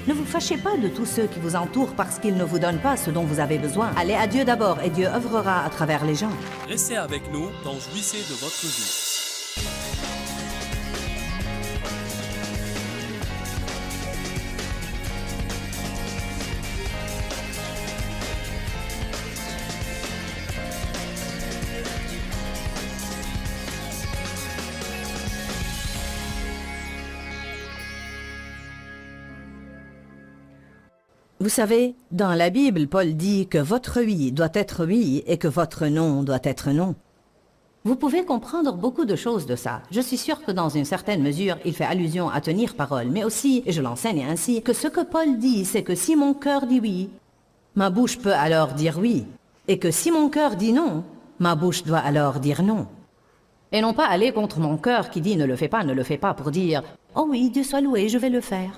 Ne vous fâchez pas de tous ceux qui vous entourent parce qu'ils ne vous donnent pas ce dont vous avez besoin. Allez à Dieu d'abord et Dieu œuvrera à travers les gens. Restez avec nous dans Jouissez de votre vie. Vous savez, dans la Bible, Paul dit que votre oui doit être oui et que votre non doit être non. Vous pouvez comprendre beaucoup de choses de ça. Je suis sûre que dans une certaine mesure, il fait allusion à tenir parole, mais aussi, et je l'enseigne ainsi, que ce que Paul dit, c'est que si mon cœur dit oui, ma bouche peut alors dire oui, et que si mon cœur dit non, ma bouche doit alors dire non. Et non pas aller contre mon cœur qui dit ne le fais pas pour dire « Oh oui, Dieu soit loué, je vais le faire ».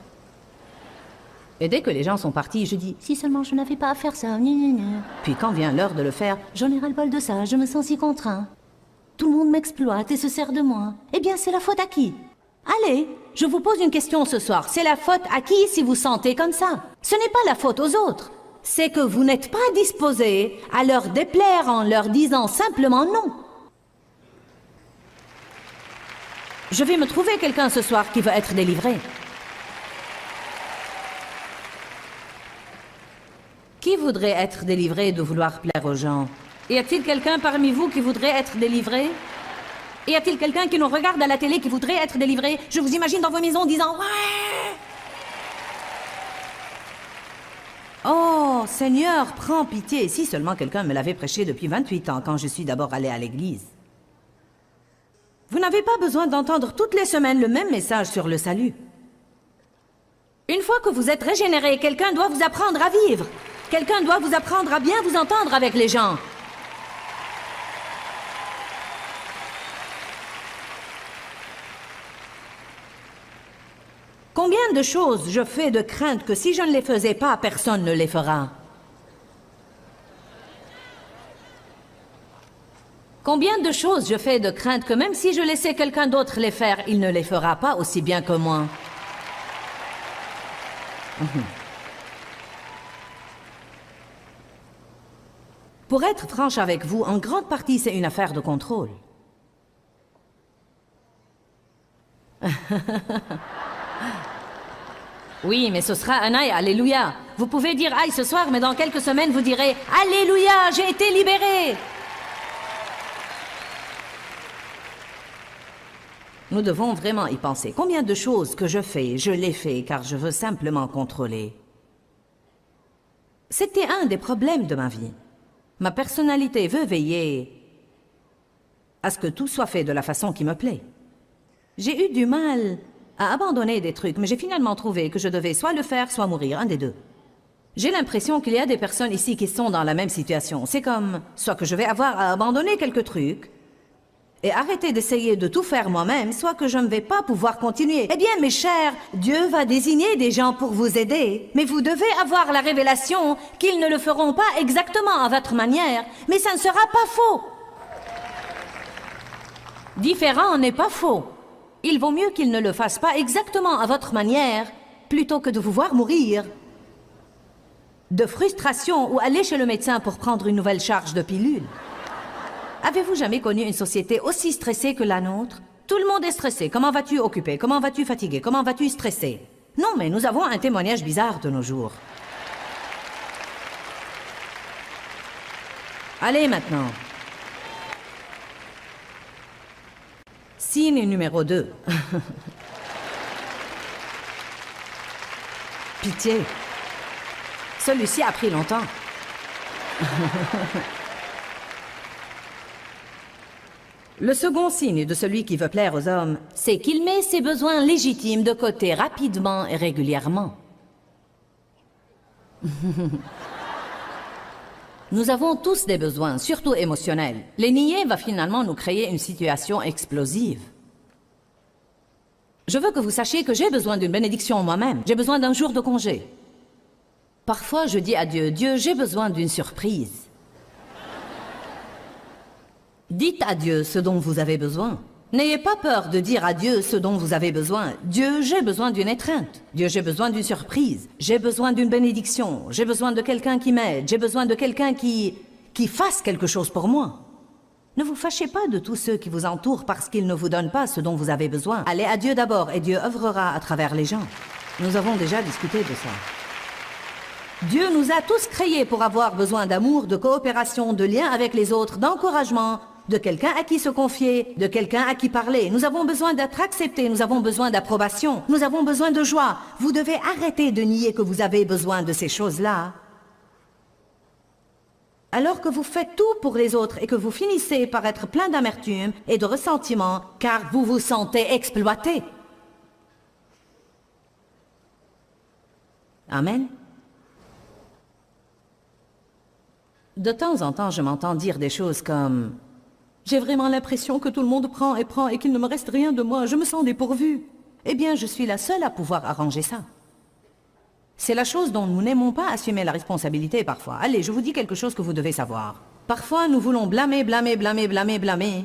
Et dès que les gens sont partis, je dis « Si seulement je n'avais pas à faire ça, gna gna gna. » Puis quand vient l'heure de le faire, j'en ai ras-le-bol de ça, je me sens si contraint. Tout le monde m'exploite et se sert de moi. Eh bien, c'est la faute à qui? Allez, je vous pose une question ce soir. C'est la faute à qui si vous sentez comme ça? Ce n'est pas la faute aux autres. C'est que vous n'êtes pas disposé à leur déplaire en leur disant simplement non. Je vais me trouver quelqu'un ce soir qui veut être délivré. Qui voudrait être délivré de vouloir plaire aux gens? Y a-t-il quelqu'un parmi vous qui voudrait être délivré? Y a-t-il quelqu'un qui nous regarde à la télé qui voudrait être délivré? Je vous imagine dans vos maisons disant « Ouais !» Oh, Seigneur, prends pitié. Si seulement quelqu'un me l'avait prêché depuis 28 ans quand je suis d'abord allé à l'église. Vous n'avez pas besoin d'entendre toutes les semaines le même message sur le salut. Une fois que vous êtes régénéré, quelqu'un doit vous apprendre à vivre. Quelqu'un doit vous apprendre à bien vous entendre avec les gens. Combien de choses je fais de crainte que si je ne les faisais pas, personne ne les fera? Combien de choses je fais de crainte que même si je laissais quelqu'un d'autre les faire, il ne les fera pas aussi bien que moi? Pour être franche avec vous, en grande partie, c'est une affaire de contrôle. Oui, mais ce sera un aïe, alléluia. Vous pouvez dire aïe ce soir, mais dans quelques semaines, vous direz alléluia, j'ai été libéré. Nous devons vraiment y penser. Combien de choses que je fais, je les fais car je veux simplement contrôler. C'était un des problèmes de ma vie. Ma personnalité veut veiller à ce que tout soit fait de la façon qui me plaît. J'ai eu du mal à abandonner des trucs, mais j'ai finalement trouvé que je devais soit le faire, soit mourir, un des deux. J'ai l'impression qu'il y a des personnes ici qui sont dans la même situation. C'est comme, soit que je vais avoir à abandonner quelques trucs et arrêter d'essayer de tout faire moi-même, soit que je ne vais pas pouvoir continuer. Eh bien, mes chers, Dieu va désigner des gens pour vous aider, mais vous devez avoir la révélation qu'ils ne le feront pas exactement à votre manière, mais ça ne sera pas faux. Différent n'est pas faux. Il vaut mieux qu'ils ne le fassent pas exactement à votre manière, plutôt que de vous voir mourir de frustration ou aller chez le médecin pour prendre une nouvelle charge de pilule. Avez-vous jamais connu une société aussi stressée que la nôtre? Tout le monde est stressé. Comment vas-tu occupé? Comment vas-tu fatigué? Comment vas-tu stressé? Non, mais nous avons un témoignage bizarre de nos jours. Allez maintenant. Signe numéro 2. Pitié. Celui-ci a pris longtemps. Le second signe de celui qui veut plaire aux hommes, c'est qu'il met ses besoins légitimes de côté rapidement et régulièrement. Nous avons tous des besoins, surtout émotionnels. Les nier va finalement nous créer une situation explosive. Je veux que vous sachiez que j'ai besoin d'une bénédiction moi-même. J'ai besoin d'un jour de congé. Parfois, je dis à Dieu, Dieu, j'ai besoin d'une surprise. Dites à Dieu ce dont vous avez besoin. N'ayez pas peur de dire à Dieu ce dont vous avez besoin. Dieu, j'ai besoin d'une étreinte. Dieu, j'ai besoin d'une surprise. J'ai besoin d'une bénédiction. J'ai besoin de quelqu'un qui m'aide. J'ai besoin de quelqu'un qui fasse quelque chose pour moi. Ne vous fâchez pas de tous ceux qui vous entourent parce qu'ils ne vous donnent pas ce dont vous avez besoin. Allez à Dieu d'abord et Dieu œuvrera à travers les gens. Nous avons déjà discuté de ça. Dieu nous a tous créés pour avoir besoin d'amour, de coopération, de lien avec les autres, d'encouragement, de quelqu'un à qui se confier, de quelqu'un à qui parler. Nous avons besoin d'être acceptés, nous avons besoin d'approbation, nous avons besoin de joie. Vous devez arrêter de nier que vous avez besoin de ces choses-là. Alors que vous faites tout pour les autres et que vous finissez par être plein d'amertume et de ressentiment car vous vous sentez exploité. Amen. De temps en temps, je m'entends dire des choses comme « J'ai vraiment l'impression que tout le monde prend et qu'il ne me reste rien de moi. Je me sens dépourvue. » Eh bien, je suis la seule à pouvoir arranger ça. C'est la chose dont nous n'aimons pas assumer la responsabilité parfois. Allez, je vous dis quelque chose que vous devez savoir. Parfois, nous voulons blâmer,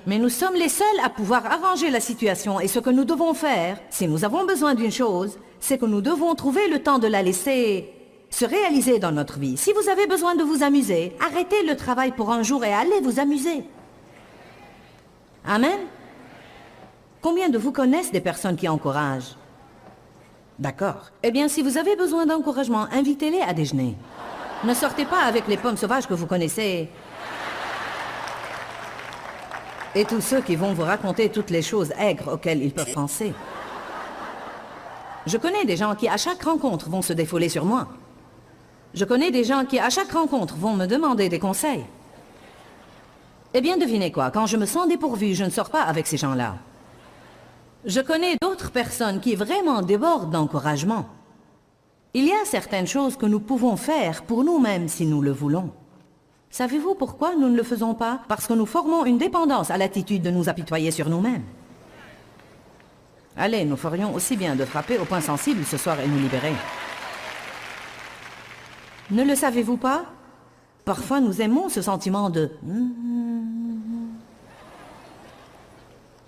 mais nous sommes les seuls à pouvoir arranger la situation. Et ce que nous devons faire, si nous avons besoin d'une chose, c'est que nous devons trouver le temps de la laisser se réaliser dans notre vie. Si vous avez besoin de vous amuser, arrêtez le travail pour un jour et allez vous amuser. Amen. Combien de vous connaissent des personnes qui encouragent? D'accord. Eh bien, si vous avez besoin d'encouragement, invitez-les à déjeuner. Ne sortez pas avec les pommes sauvages que vous connaissez. Et tous ceux qui vont vous raconter toutes les choses aigres auxquelles ils peuvent penser. Je connais des gens qui, à chaque rencontre, vont se défouler sur moi. Je connais des gens qui, à chaque rencontre, vont me demander des conseils. Eh bien, devinez quoi, quand je me sens dépourvue, je ne sors pas avec ces gens-là. Je connais d'autres personnes qui vraiment débordent d'encouragement. Il y a certaines choses que nous pouvons faire pour nous-mêmes si nous le voulons. Savez-vous pourquoi nous ne le faisons pas? Parce que nous formons une dépendance à l'attitude de nous apitoyer sur nous-mêmes. Allez, nous ferions aussi bien de frapper au point sensible ce soir et nous libérer. Ne le savez-vous pas? Parfois, nous aimons ce sentiment de...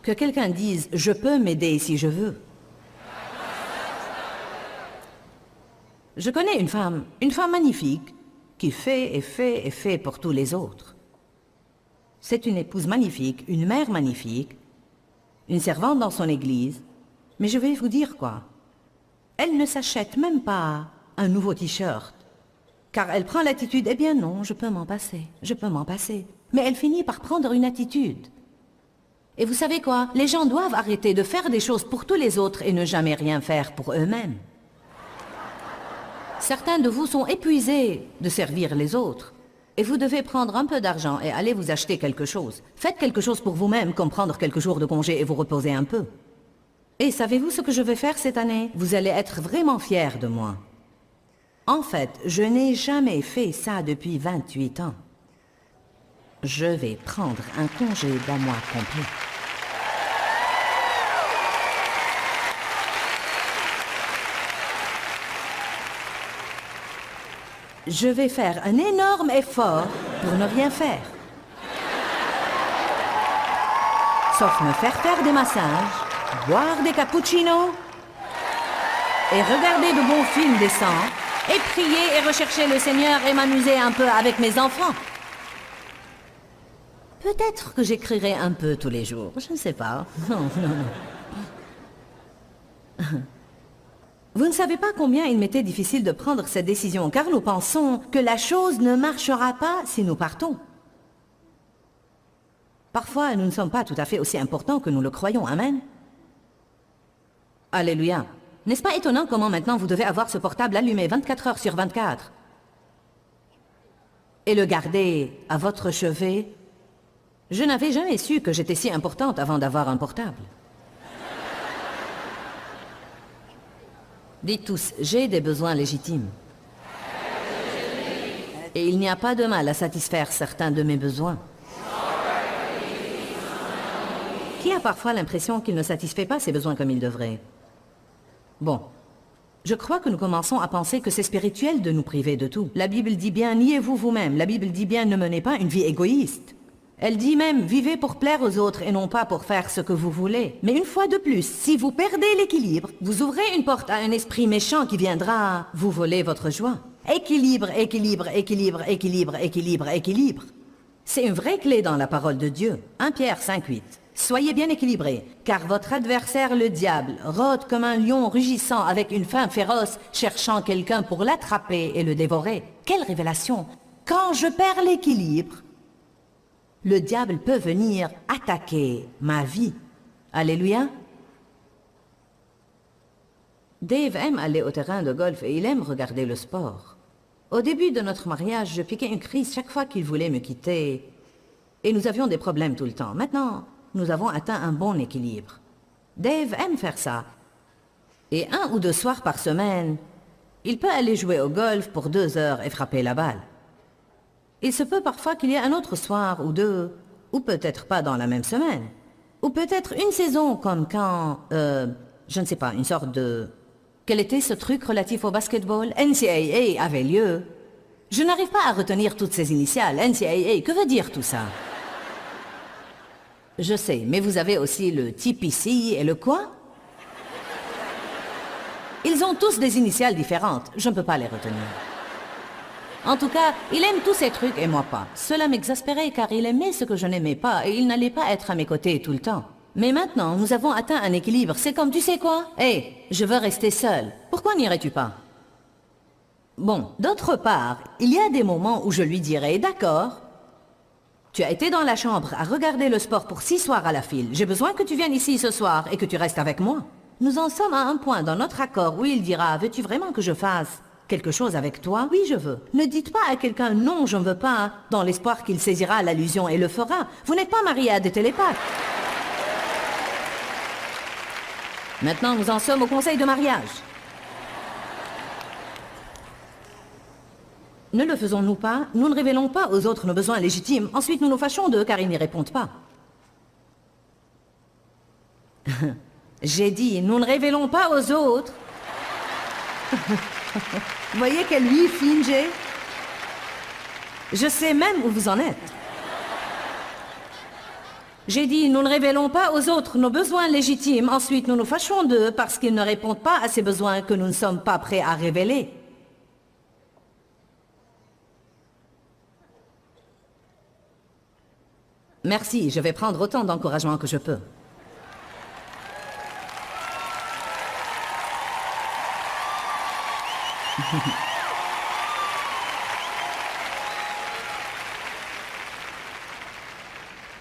Que quelqu'un dise « Je peux m'aider si je veux ». Je connais une femme magnifique, qui fait et fait et fait pour tous les autres. C'est une épouse magnifique, une mère magnifique, une servante dans son église. Mais je vais vous dire quoi. Elle ne s'achète même pas un nouveau t-shirt. Car elle prend l'attitude, eh bien non, je peux m'en passer, je peux m'en passer. Mais elle finit par prendre une attitude. Et vous savez quoi? Les gens doivent arrêter de faire des choses pour tous les autres et ne jamais rien faire pour eux-mêmes. Certains de vous sont épuisés de servir les autres. Et vous devez prendre un peu d'argent et aller vous acheter quelque chose. Faites quelque chose pour vous-même, comme prendre quelques jours de congé et vous reposer un peu. Et savez-vous ce que je vais faire cette année? Vous allez être vraiment fiers de moi. En fait, je n'ai jamais fait ça depuis 28 ans. Je vais prendre un congé d'un mois complet. Je vais faire un énorme effort pour ne rien faire. Sauf me faire des massages, boire des cappuccinos et regarder de bons films décents et prier et rechercher le Seigneur et m'amuser un peu avec mes enfants. Peut-être que j'écrirai un peu tous les jours, je ne sais pas. Non. Vous ne savez pas combien il m'était difficile de prendre cette décision, car nous pensons que la chose ne marchera pas si nous partons. Parfois, nous ne sommes pas tout à fait aussi importants que nous le croyons, amen. Alléluia. N'est-ce pas étonnant comment maintenant vous devez avoir ce portable allumé 24 heures sur 24 et le garder à votre chevet? Je n'avais jamais su que j'étais si importante avant d'avoir un portable. Dites tous, j'ai des besoins légitimes. Et il n'y a pas de mal à satisfaire certains de mes besoins. Qui a parfois l'impression qu'il ne satisfait pas ses besoins comme il devrait? Bon, je crois que nous commençons à penser que c'est spirituel de nous priver de tout. La Bible dit bien, niez-vous vous-même. La Bible dit bien, ne menez pas une vie égoïste. Elle dit même, vivez pour plaire aux autres et non pas pour faire ce que vous voulez. Mais une fois de plus, si vous perdez l'équilibre, vous ouvrez une porte à un esprit méchant qui viendra vous voler votre joie. Équilibre, équilibre, équilibre, équilibre, équilibre, équilibre. C'est une vraie clé dans la parole de Dieu. 1 Pierre 5,8. Soyez bien équilibrés, car votre adversaire le diable rôde comme un lion rugissant avec une faim féroce, cherchant quelqu'un pour l'attraper et le dévorer. Quelle révélation! Quand je perds l'équilibre, le diable peut venir attaquer ma vie. Alléluia. Dave aime aller au terrain de golf et il aime regarder le sport. Au début de notre mariage, je piquais une crise chaque fois qu'il voulait me quitter. Et nous avions des problèmes tout le temps. Maintenant, nous avons atteint un bon équilibre. Dave aime faire ça. Et 1 ou 2 soirs par semaine, il peut aller jouer au golf pour 2 heures et frapper la balle. Il se peut parfois qu'il y ait un autre soir ou 2, ou peut-être pas dans la même semaine. Ou peut-être une saison comme quand, je ne sais pas, une sorte de... Quel était ce truc relatif au basketball? NCAA avait lieu. Je n'arrive pas à retenir toutes ces initiales. NCAA, que veut dire tout ça? Je sais, mais vous avez aussi le TPC et le quoi? Ils ont tous des initiales différentes. Je ne peux pas les retenir. En tout cas, il aime tous ces trucs et moi pas. Cela m'exaspérait car il aimait ce que je n'aimais pas et il n'allait pas être à mes côtés tout le temps. Mais maintenant, nous avons atteint un équilibre. C'est comme, tu sais quoi? Hé, je veux rester seule. Pourquoi n'irais-tu pas? Bon, d'autre part, il y a des moments où je lui dirais, d'accord, tu as été dans la chambre à regarder le sport pour 6 soirs à la file. J'ai besoin que tu viennes ici ce soir et que tu restes avec moi. Nous en sommes à un point dans notre accord où il dira, veux-tu vraiment que je fasse quelque chose avec toi? Oui, je veux. Ne dites pas à quelqu'un, non, je ne veux pas, dans l'espoir qu'il saisira l'allusion et le fera. Vous n'êtes pas marié à des télépathes. Maintenant, nous en sommes au conseil de mariage. Ne le faisons-nous pas? Nous ne révélons pas aux autres nos besoins légitimes. Ensuite, nous nous fâchons d'eux car ils n'y répondent pas. J'ai dit, nous ne révélons pas aux autres. Vous voyez quelle vie fine j'ai? Je sais même où vous en êtes. J'ai dit, nous ne révélons pas aux autres nos besoins légitimes. Ensuite, nous nous fâchons d'eux parce qu'ils ne répondent pas à ces besoins que nous ne sommes pas prêts à révéler. Merci, je vais prendre autant d'encouragement que je peux.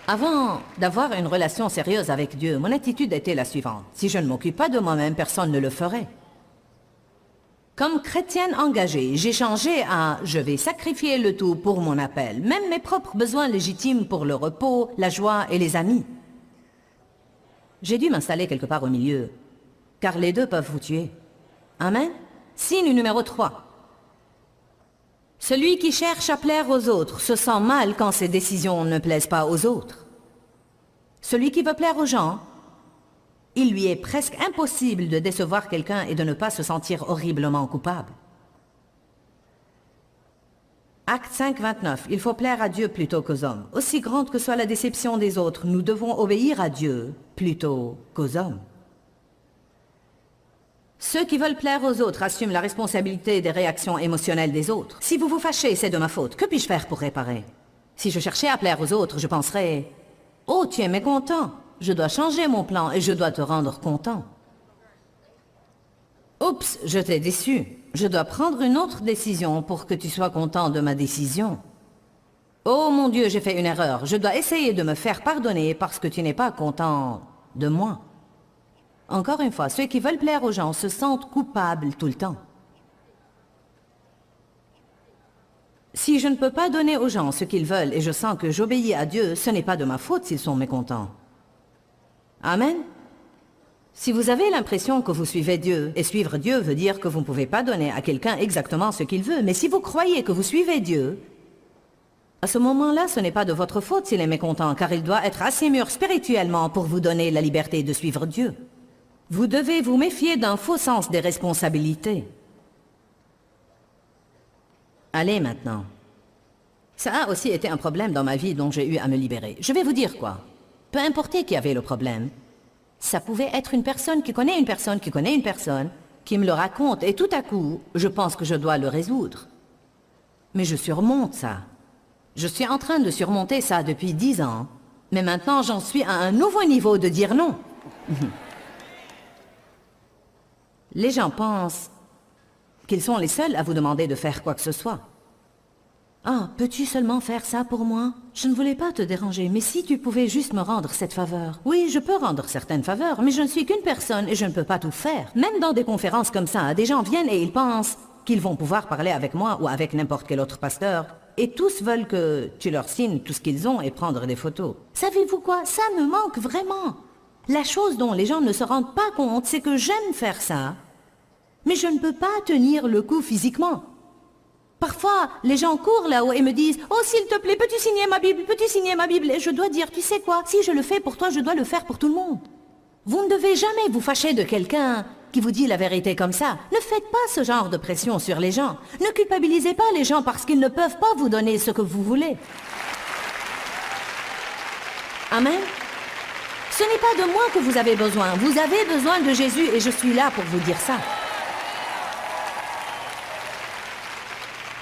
Avant d'avoir une relation sérieuse avec Dieu, mon attitude était la suivante. Si je ne m'occupe pas de moi-même, personne ne le ferait. Comme chrétienne engagée, j'ai changé à « je vais sacrifier le tout pour mon appel », même mes propres besoins légitimes pour le repos, la joie et les amis. J'ai dû m'installer quelque part au milieu, car les deux peuvent vous tuer. Amen. Signe numéro 3. Celui qui cherche à plaire aux autres se sent mal quand ses décisions ne plaisent pas aux autres. Celui qui veut plaire aux gens, il lui est presque impossible de décevoir quelqu'un et de ne pas se sentir horriblement coupable. Acte 5, 29. Il faut plaire à Dieu plutôt qu'aux hommes. Aussi grande que soit la déception des autres, nous devons obéir à Dieu plutôt qu'aux hommes. Ceux qui veulent plaire aux autres assument la responsabilité des réactions émotionnelles des autres. Si vous vous fâchez, c'est de ma faute. Que puis-je faire pour réparer? Si je cherchais à plaire aux autres, je penserais « Oh, tu es mécontent. Je dois changer mon plan et je dois te rendre content. » Oups, je t'ai déçu. Je dois prendre une autre décision pour que tu sois content de ma décision. Oh mon Dieu, j'ai fait une erreur. Je dois essayer de me faire pardonner parce que tu n'es pas content de moi. Encore une fois, ceux qui veulent plaire aux gens se sentent coupables tout le temps. Si je ne peux pas donner aux gens ce qu'ils veulent et je sens que j'obéis à Dieu, ce n'est pas de ma faute s'ils sont mécontents. Amen. Si vous avez l'impression que vous suivez Dieu, et suivre Dieu veut dire que vous ne pouvez pas donner à quelqu'un exactement ce qu'il veut, mais si vous croyez que vous suivez Dieu, à ce moment-là, ce n'est pas de votre faute s'il est mécontent, car il doit être assez mûr spirituellement pour vous donner la liberté de suivre Dieu. Vous devez vous méfier d'un faux sens des responsabilités. Allez maintenant. Ça a aussi été un problème dans ma vie dont j'ai eu à me libérer. Je vais vous dire quoi. Peu importe qui avait le problème, ça pouvait être une personne qui connaît une personne qui connaît une personne, qui me le raconte, et tout à coup, je pense que je dois le résoudre. Mais je surmonte ça. Je suis en train de surmonter ça depuis 10 ans, mais maintenant j'en suis à un nouveau niveau de dire non. Les gens pensent qu'ils sont les seuls à vous demander de faire quoi que ce soit. Ah, peux-tu seulement faire ça pour moi? Je ne voulais pas te déranger, mais si tu pouvais juste me rendre cette faveur. Oui, je peux rendre certaines faveurs, mais je ne suis qu'une personne et je ne peux pas tout faire. Même dans des conférences comme ça, des gens viennent et ils pensent qu'ils vont pouvoir parler avec moi ou avec n'importe quel autre pasteur. Et tous veulent que tu leur signes tout ce qu'ils ont et prendre des photos. Savez-vous quoi? Ça me manque vraiment. La chose dont les gens ne se rendent pas compte, c'est que j'aime faire ça, mais je ne peux pas tenir le coup physiquement. Parfois, les gens courent là-haut et me disent « Oh, s'il te plaît, peux-tu signer ma Bible? Peux-tu signer ma Bible ?» Et je dois dire « Tu sais quoi? Si je le fais pour toi, je dois le faire pour tout le monde. » Vous ne devez jamais vous fâcher de quelqu'un qui vous dit la vérité comme ça. Ne faites pas ce genre de pression sur les gens. Ne culpabilisez pas les gens parce qu'ils ne peuvent pas vous donner ce que vous voulez. Amen. Ce n'est pas de moi que vous avez besoin. Vous avez besoin de Jésus et je suis là pour vous dire ça.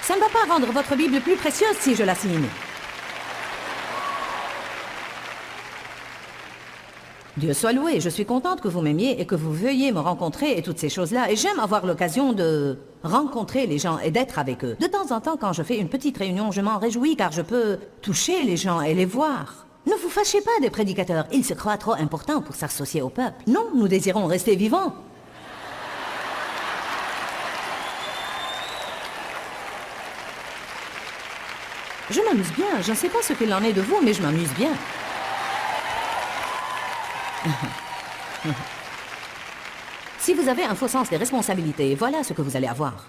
Ça ne va pas rendre votre Bible plus précieuse si je la signe. Dieu soit loué, je suis contente que vous m'aimiez et que vous veuillez me rencontrer et toutes ces choses-là. Et j'aime avoir l'occasion de rencontrer les gens et d'être avec eux. De temps en temps, quand je fais une petite réunion, je m'en réjouis car je peux toucher les gens et les voir. Ne vous fâchez pas des prédicateurs, ils se croient trop importants pour s'associer au peuple. Non, nous désirons rester vivants. Je m'amuse bien, je ne sais pas ce qu'il en est de vous, mais je m'amuse bien. Si vous avez un faux sens des responsabilités, voilà ce que vous allez avoir.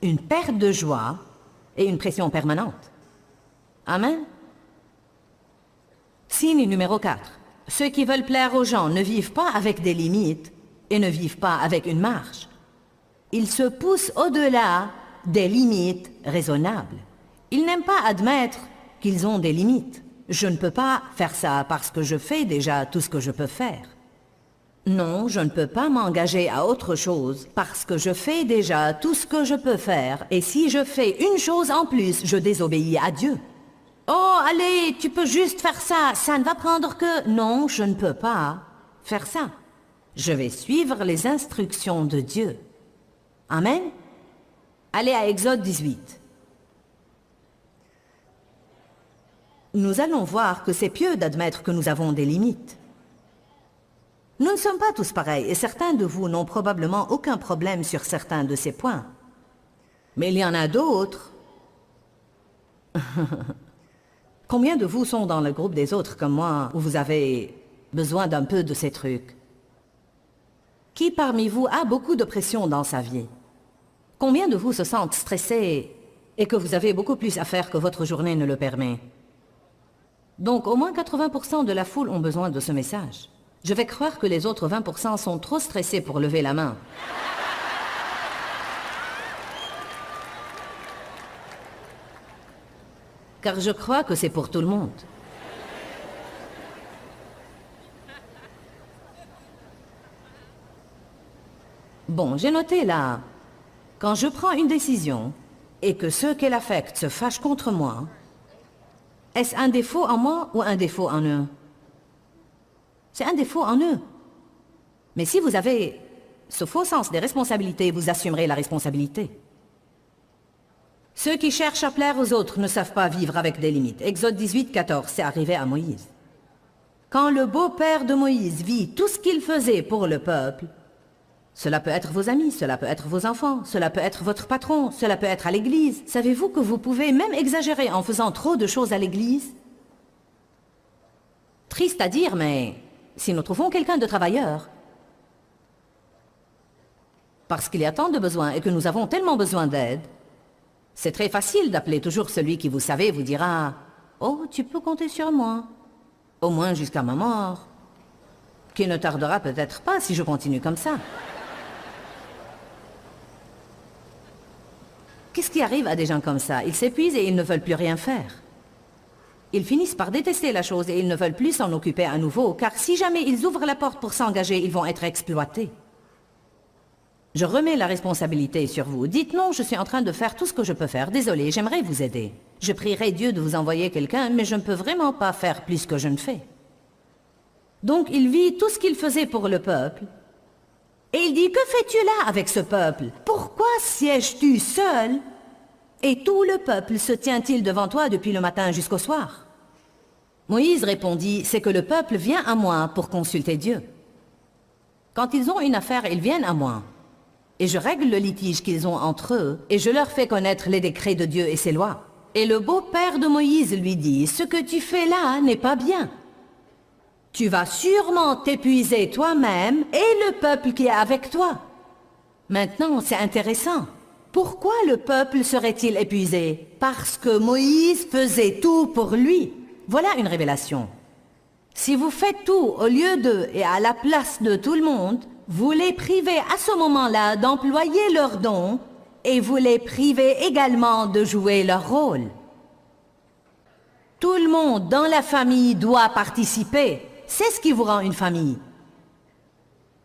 Une perte de joie et une pression permanente. Amen. Signe numéro 4. Ceux qui veulent plaire aux gens ne vivent pas avec des limites et ne vivent pas avec une marge. Ils se poussent au-delà des limites raisonnables. Ils n'aiment pas admettre qu'ils ont des limites. Je ne peux pas faire ça parce que je fais déjà tout ce que je peux faire. Non, je ne peux pas m'engager à autre chose parce que je fais déjà tout ce que je peux faire. Et si je fais une chose en plus, je désobéis à Dieu. Oh, allez, tu peux juste faire ça. Ça ne va prendre que... Non, je ne peux pas faire ça. Je vais suivre les instructions de Dieu. Amen. Allez à Exode 18. Nous allons voir que c'est pieux d'admettre que nous avons des limites. Nous ne sommes pas tous pareils, et certains de vous n'ont probablement aucun problème sur certains de ces points. Mais il y en a d'autres. Combien de vous sont dans le groupe des autres comme moi, où vous avez besoin d'un peu de ces trucs? Qui parmi vous a beaucoup de pression dans sa vie? Combien de vous se sentent stressés et que vous avez beaucoup plus à faire que votre journée ne le permet? Donc, au moins 80% de la foule ont besoin de ce message. Je vais croire que les autres 20% sont trop stressés pour lever la main. Car je crois que c'est pour tout le monde. Bon, j'ai noté là, quand je prends une décision et que ceux qu'elle affecte se fâchent contre moi, est-ce un défaut en moi ou un défaut en eux? C'est un défaut en eux. Mais si vous avez ce faux sens des responsabilités, vous assumerez la responsabilité. Ceux qui cherchent à plaire aux autres ne savent pas vivre avec des limites. Exode 18, 14, c'est arrivé à Moïse. Quand le beau-père de Moïse vit tout ce qu'il faisait pour le peuple, cela peut être vos amis, cela peut être vos enfants, cela peut être votre patron, cela peut être à l'église. Savez-vous que vous pouvez même exagérer en faisant trop de choses à l'église? Triste à dire, mais si nous trouvons quelqu'un de travailleur, parce qu'il y a tant de besoins et que nous avons tellement besoin d'aide, c'est très facile d'appeler toujours celui qui, vous savez, vous dira « Oh, tu peux compter sur moi, au moins jusqu'à ma mort, qui ne tardera peut-être pas si je continue comme ça. » ce qui arrive à des gens comme ça. Ils s'épuisent et ils ne veulent plus rien faire. Ils finissent par détester la chose et ils ne veulent plus s'en occuper à nouveau, car si jamais ils ouvrent la porte pour s'engager, ils vont être exploités. Je remets la responsabilité sur vous. Dites non, je suis en train de faire tout ce que je peux faire. Désolé, j'aimerais vous aider. Je prierai Dieu de vous envoyer quelqu'un, mais je ne peux vraiment pas faire plus que je ne fais. Donc il vit tout ce qu'il faisait pour le peuple. Et il dit, que fais-tu là avec ce peuple? Pourquoi sièges-tu seul? Et tout le peuple se tient-il devant toi depuis le matin jusqu'au soir? Moïse répondit, c'est que le peuple vient à moi pour consulter Dieu. Quand ils ont une affaire, ils viennent à moi. Et je règle le litige qu'ils ont entre eux, et je leur fais connaître les décrets de Dieu et ses lois. Et le beau-père de Moïse lui dit, ce que tu fais là n'est pas bien. Tu vas sûrement t'épuiser toi-même et le peuple qui est avec toi. Maintenant, c'est intéressant. Pourquoi le peuple serait-il épuisé? Parce que Moïse faisait tout pour lui. Voilà une révélation. Si vous faites tout au lieu d'eux et à la place de tout le monde, vous les privez à ce moment-là d'employer leurs dons et vous les privez également de jouer leur rôle. Tout le monde dans la famille doit participer. C'est ce qui vous rend une famille.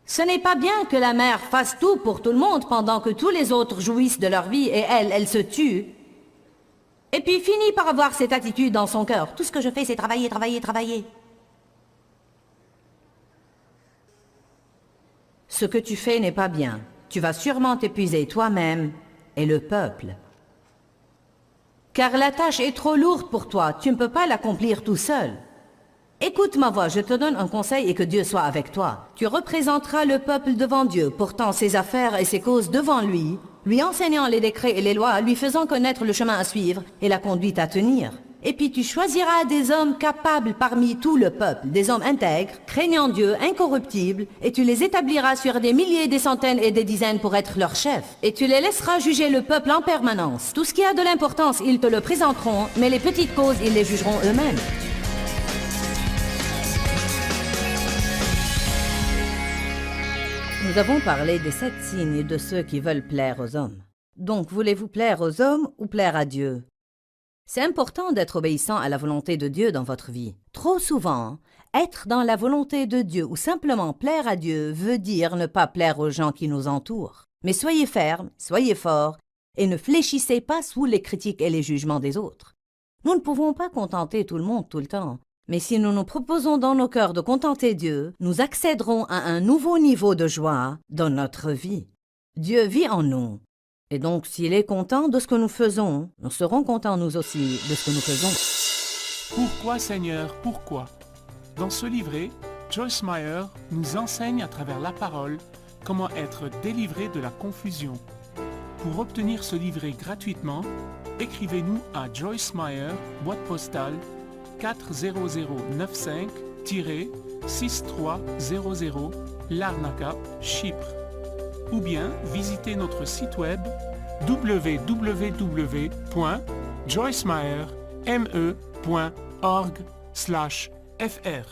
Ce n'est pas bien que la mère fasse tout pour tout le monde pendant que tous les autres jouissent de leur vie et elle se tue. Et puis finit par avoir cette attitude dans son cœur. Tout ce que je fais, c'est travailler, travailler, travailler. Ce que tu fais n'est pas bien. Tu vas sûrement t'épuiser toi-même et le peuple. Car la tâche est trop lourde pour toi. Tu ne peux pas l'accomplir tout seul. Écoute ma voix, je te donne un conseil et que Dieu soit avec toi. Tu représenteras le peuple devant Dieu, portant ses affaires et ses causes devant lui, lui enseignant les décrets et les lois, lui faisant connaître le chemin à suivre et la conduite à tenir. Et puis tu choisiras des hommes capables parmi tout le peuple, des hommes intègres, craignant Dieu, incorruptibles, et tu les établiras sur des milliers, des centaines et des dizaines pour être leurs chefs. Et tu les laisseras juger le peuple en permanence. Tout ce qui a de l'importance, ils te le présenteront, mais les petites causes, ils les jugeront eux-mêmes. Nous avons parlé des 7 signes de ceux qui veulent plaire aux hommes. Donc, voulez-vous plaire aux hommes ou plaire à Dieu? C'est important d'être obéissant à la volonté de Dieu dans votre vie. Trop souvent, être dans la volonté de Dieu ou simplement plaire à Dieu veut dire ne pas plaire aux gens qui nous entourent. Mais soyez fermes, soyez forts et ne fléchissez pas sous les critiques et les jugements des autres. Nous ne pouvons pas contenter tout le monde tout le temps. Mais si nous nous proposons dans nos cœurs de contenter Dieu, nous accéderons à un nouveau niveau de joie dans notre vie. Dieu vit en nous. Et donc, s'il est content de ce que nous faisons, nous serons contents nous aussi de ce que nous faisons. Pourquoi Seigneur, pourquoi? Dans ce livret, Joyce Meyer nous enseigne à travers la parole comment être délivré de la confusion. Pour obtenir ce livret gratuitement, écrivez-nous à Joyce Meyer, boîte postale 40095-6300 Larnaca, Chypre. Ou bien visitez notre site web www.joycemeyer.org/fr.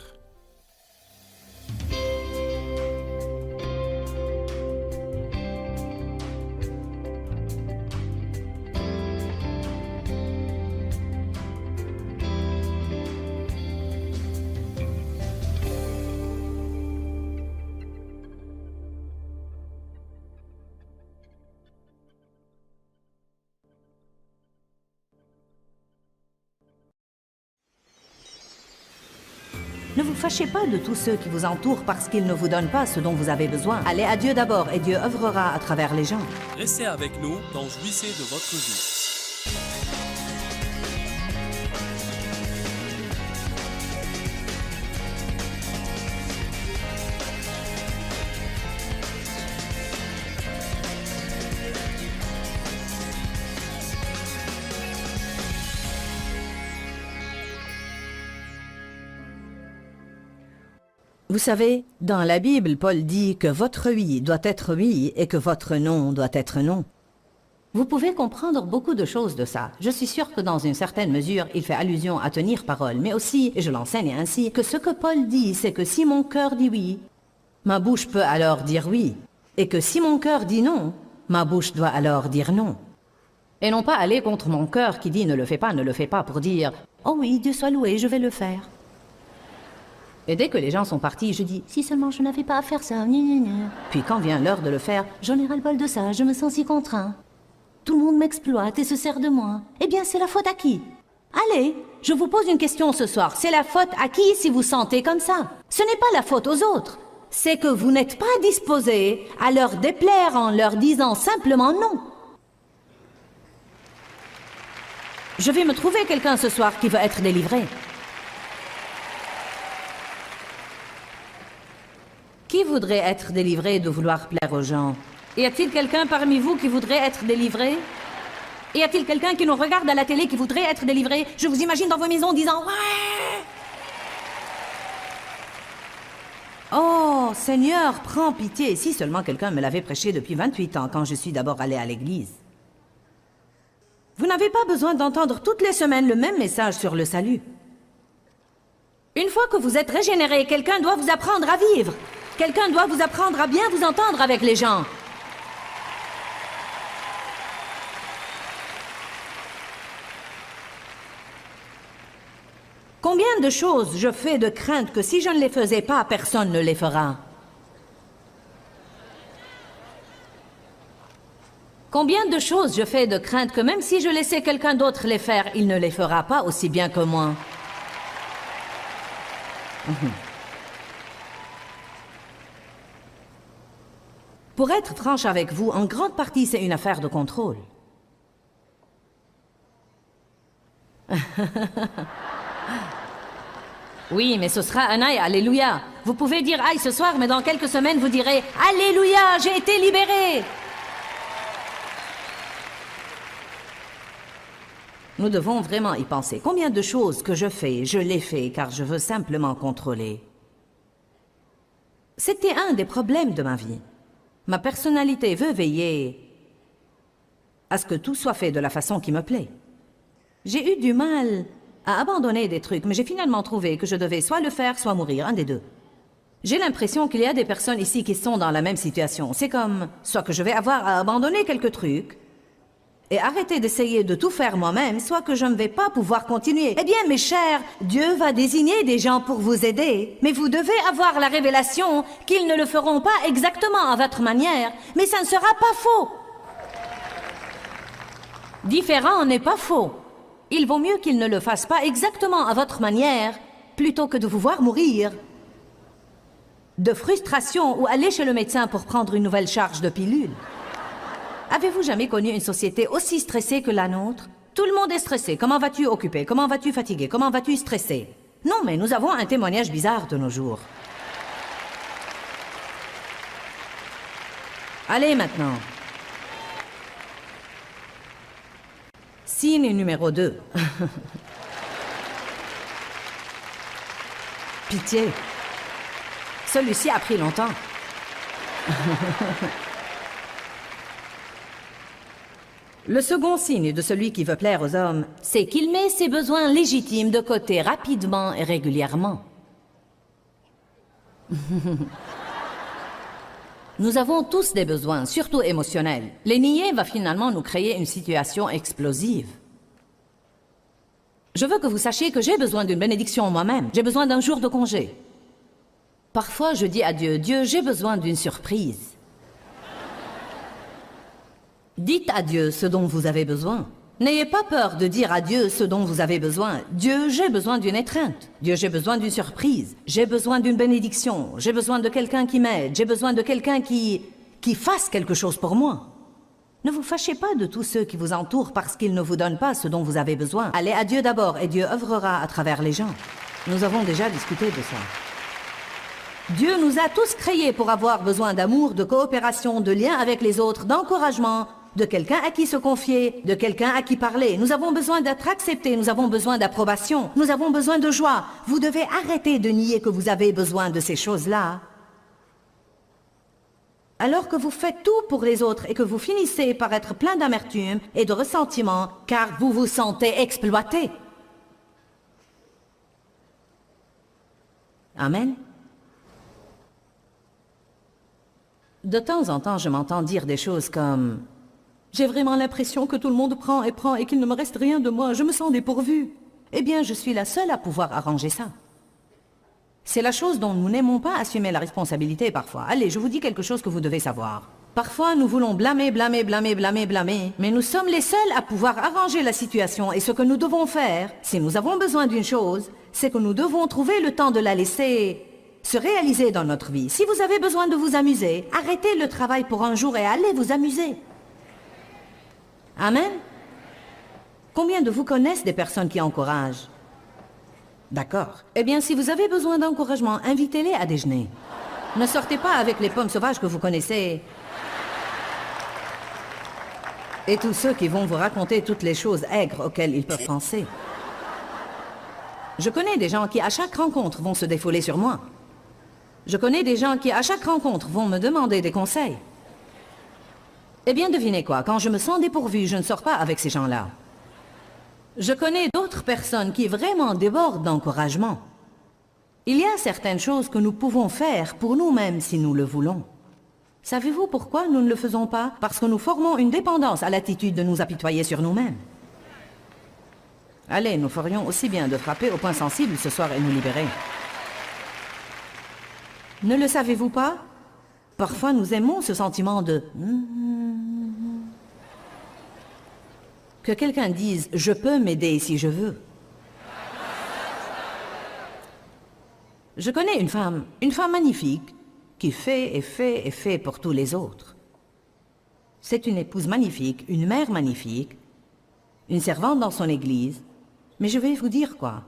Ne vous fâchez pas de tous ceux qui vous entourent parce qu'ils ne vous donnent pas ce dont vous avez besoin. Allez à Dieu d'abord et Dieu œuvrera à travers les gens. Restez avec nous dans Jouissez de votre vie. Vous savez, dans la Bible, Paul dit que votre oui doit être oui et que votre non doit être non. Vous pouvez comprendre beaucoup de choses de ça. Je suis sûre que dans une certaine mesure, il fait allusion à tenir parole, mais aussi, et je l'enseigne ainsi, que ce que Paul dit, c'est que si mon cœur dit oui, ma bouche peut alors dire oui, et que si mon cœur dit non, ma bouche doit alors dire non. Et non pas aller contre mon cœur qui dit ne le fais pas pour dire « Oh oui, Dieu soit loué, je vais le faire ». Et dès que les gens sont partis, je dis « Si seulement je n'avais pas à faire ça, gna gna gna. » Puis quand vient l'heure de le faire, j'en ai ras-le-bol de ça, je me sens si contraint. Tout le monde m'exploite et se sert de moi. Eh bien, c'est la faute à qui? Allez, je vous pose une question ce soir. C'est la faute à qui si vous sentez comme ça? Ce n'est pas la faute aux autres. C'est que vous n'êtes pas disposé à leur déplaire en leur disant simplement non. Je vais me trouver quelqu'un ce soir qui veut être délivré. Qui voudrait être délivré de vouloir plaire aux gens? Y a-t-il quelqu'un parmi vous qui voudrait être délivré? Y a-t-il quelqu'un qui nous regarde à la télé qui voudrait être délivré? Je vous imagine dans vos maisons disant « Ouais !» Oh, Seigneur, prends pitié. Si seulement quelqu'un me l'avait prêché depuis 28 ans quand je suis d'abord allé à l'église. Vous n'avez pas besoin d'entendre toutes les semaines le même message sur le salut. Une fois que vous êtes régénéré, quelqu'un doit vous apprendre à vivre. Quelqu'un doit vous apprendre à bien vous entendre avec les gens. Combien de choses je fais de crainte que si je ne les faisais pas, personne ne les fera. Combien de choses je fais de crainte que même si je laissais quelqu'un d'autre les faire, il ne les fera pas aussi bien que moi. Pour être franche avec vous, en grande partie, c'est une affaire de contrôle. Oui, mais ce sera un aïe, alléluia. Vous pouvez dire aïe ce soir, mais dans quelques semaines, vous direz alléluia, j'ai été libéré. Nous devons vraiment y penser. Combien de choses que je fais, je les fais car je veux simplement contrôler. C'était un des problèmes de ma vie. Ma personnalité veut veiller à ce que tout soit fait de la façon qui me plaît. J'ai eu du mal à abandonner des trucs, mais j'ai finalement trouvé que je devais soit le faire, soit mourir, un des deux. J'ai l'impression qu'il y a des personnes ici qui sont dans la même situation. C'est comme, soit que je vais avoir à abandonner quelques trucs et arrêter d'essayer de tout faire moi-même, soit que je ne vais pas pouvoir continuer. Eh bien, mes chers, Dieu va désigner des gens pour vous aider, mais vous devez avoir la révélation qu'ils ne le feront pas exactement à votre manière, mais ça ne sera pas faux. Différent n'est pas faux. Il vaut mieux qu'ils ne le fassent pas exactement à votre manière, plutôt que de vous voir mourir de frustration ou aller chez le médecin pour prendre une nouvelle charge de pilule. Avez-vous jamais connu une société aussi stressée que la nôtre? Tout le monde est stressé. Comment vas-tu occupé? Comment vas-tu fatigué? Comment vas-tu stressé? Non, mais nous avons un témoignage bizarre de nos jours. Allez maintenant. Signe numéro 2. Pitié. Celui-ci a pris longtemps. Le second signe de celui qui veut plaire aux hommes, c'est qu'il met ses besoins légitimes de côté rapidement et régulièrement. Nous avons tous des besoins, surtout émotionnels. Les nier va finalement nous créer une situation explosive. Je veux que vous sachiez que j'ai besoin d'une bénédiction moi-même. J'ai besoin d'un jour de congé. Parfois, je dis à Dieu, Dieu, j'ai besoin d'une surprise. Dites à Dieu ce dont vous avez besoin. N'ayez pas peur de dire à Dieu ce dont vous avez besoin. Dieu, j'ai besoin d'une étreinte. Dieu, j'ai besoin d'une surprise. J'ai besoin d'une bénédiction. J'ai besoin de quelqu'un qui m'aide. J'ai besoin de quelqu'un qui fasse quelque chose pour moi. Ne vous fâchez pas de tous ceux qui vous entourent parce qu'ils ne vous donnent pas ce dont vous avez besoin. Allez à Dieu d'abord et Dieu œuvrera à travers les gens. Nous avons déjà discuté de ça. Dieu nous a tous créés pour avoir besoin d'amour, de coopération, de lien avec les autres, d'encouragement, de quelqu'un à qui se confier, de quelqu'un à qui parler. Nous avons besoin d'être acceptés, nous avons besoin d'approbation, nous avons besoin de joie. Vous devez arrêter de nier que vous avez besoin de ces choses-là. Alors que vous faites tout pour les autres et que vous finissez par être plein d'amertume et de ressentiment car vous vous sentez exploité. Amen. De temps en temps, je m'entends dire des choses comme J'ai vraiment l'impression que tout le monde prend et qu'il ne me reste rien de moi. Je me sens dépourvue. Eh bien, je suis la seule à pouvoir arranger ça. C'est la chose dont nous n'aimons pas assumer la responsabilité parfois. Allez, je vous dis quelque chose que vous devez savoir. Parfois, nous voulons blâmer, mais nous sommes les seuls à pouvoir arranger la situation. Et ce que nous devons faire, si nous avons besoin d'une chose, c'est que nous devons trouver le temps de la laisser se réaliser dans notre vie. Si vous avez besoin de vous amuser, arrêtez le travail pour un jour et allez vous amuser. Amen. Combien de vous connaissent des personnes qui encouragent? D'accord. Eh bien, si vous avez besoin d'encouragement, invitez-les à déjeuner. Ne sortez pas avec les pommes sauvages que vous connaissez. Et tous ceux qui vont vous raconter toutes les choses aigres auxquelles ils peuvent penser. Je connais des gens qui, à chaque rencontre, vont se défouler sur moi. Je connais des gens qui, à chaque rencontre, vont me demander des conseils. Eh bien, devinez quoi, quand je me sens dépourvue, je ne sors pas avec ces gens-là. Je connais d'autres personnes qui vraiment débordent d'encouragement. Il y a certaines choses que nous pouvons faire pour nous-mêmes si nous le voulons. Savez-vous pourquoi nous ne le faisons pas? Parce que nous formons une dépendance à l'attitude de nous apitoyer sur nous-mêmes. Allez, nous ferions aussi bien de frapper au point sensible ce soir et nous libérer. Ne le savez-vous pas? Parfois nous aimons ce sentiment de... Que quelqu'un dise « je peux m'aider si je veux ». Je connais une femme magnifique, qui fait et fait et fait pour tous les autres. C'est une épouse magnifique, une mère magnifique, une servante dans son église. Mais je vais vous dire quoi.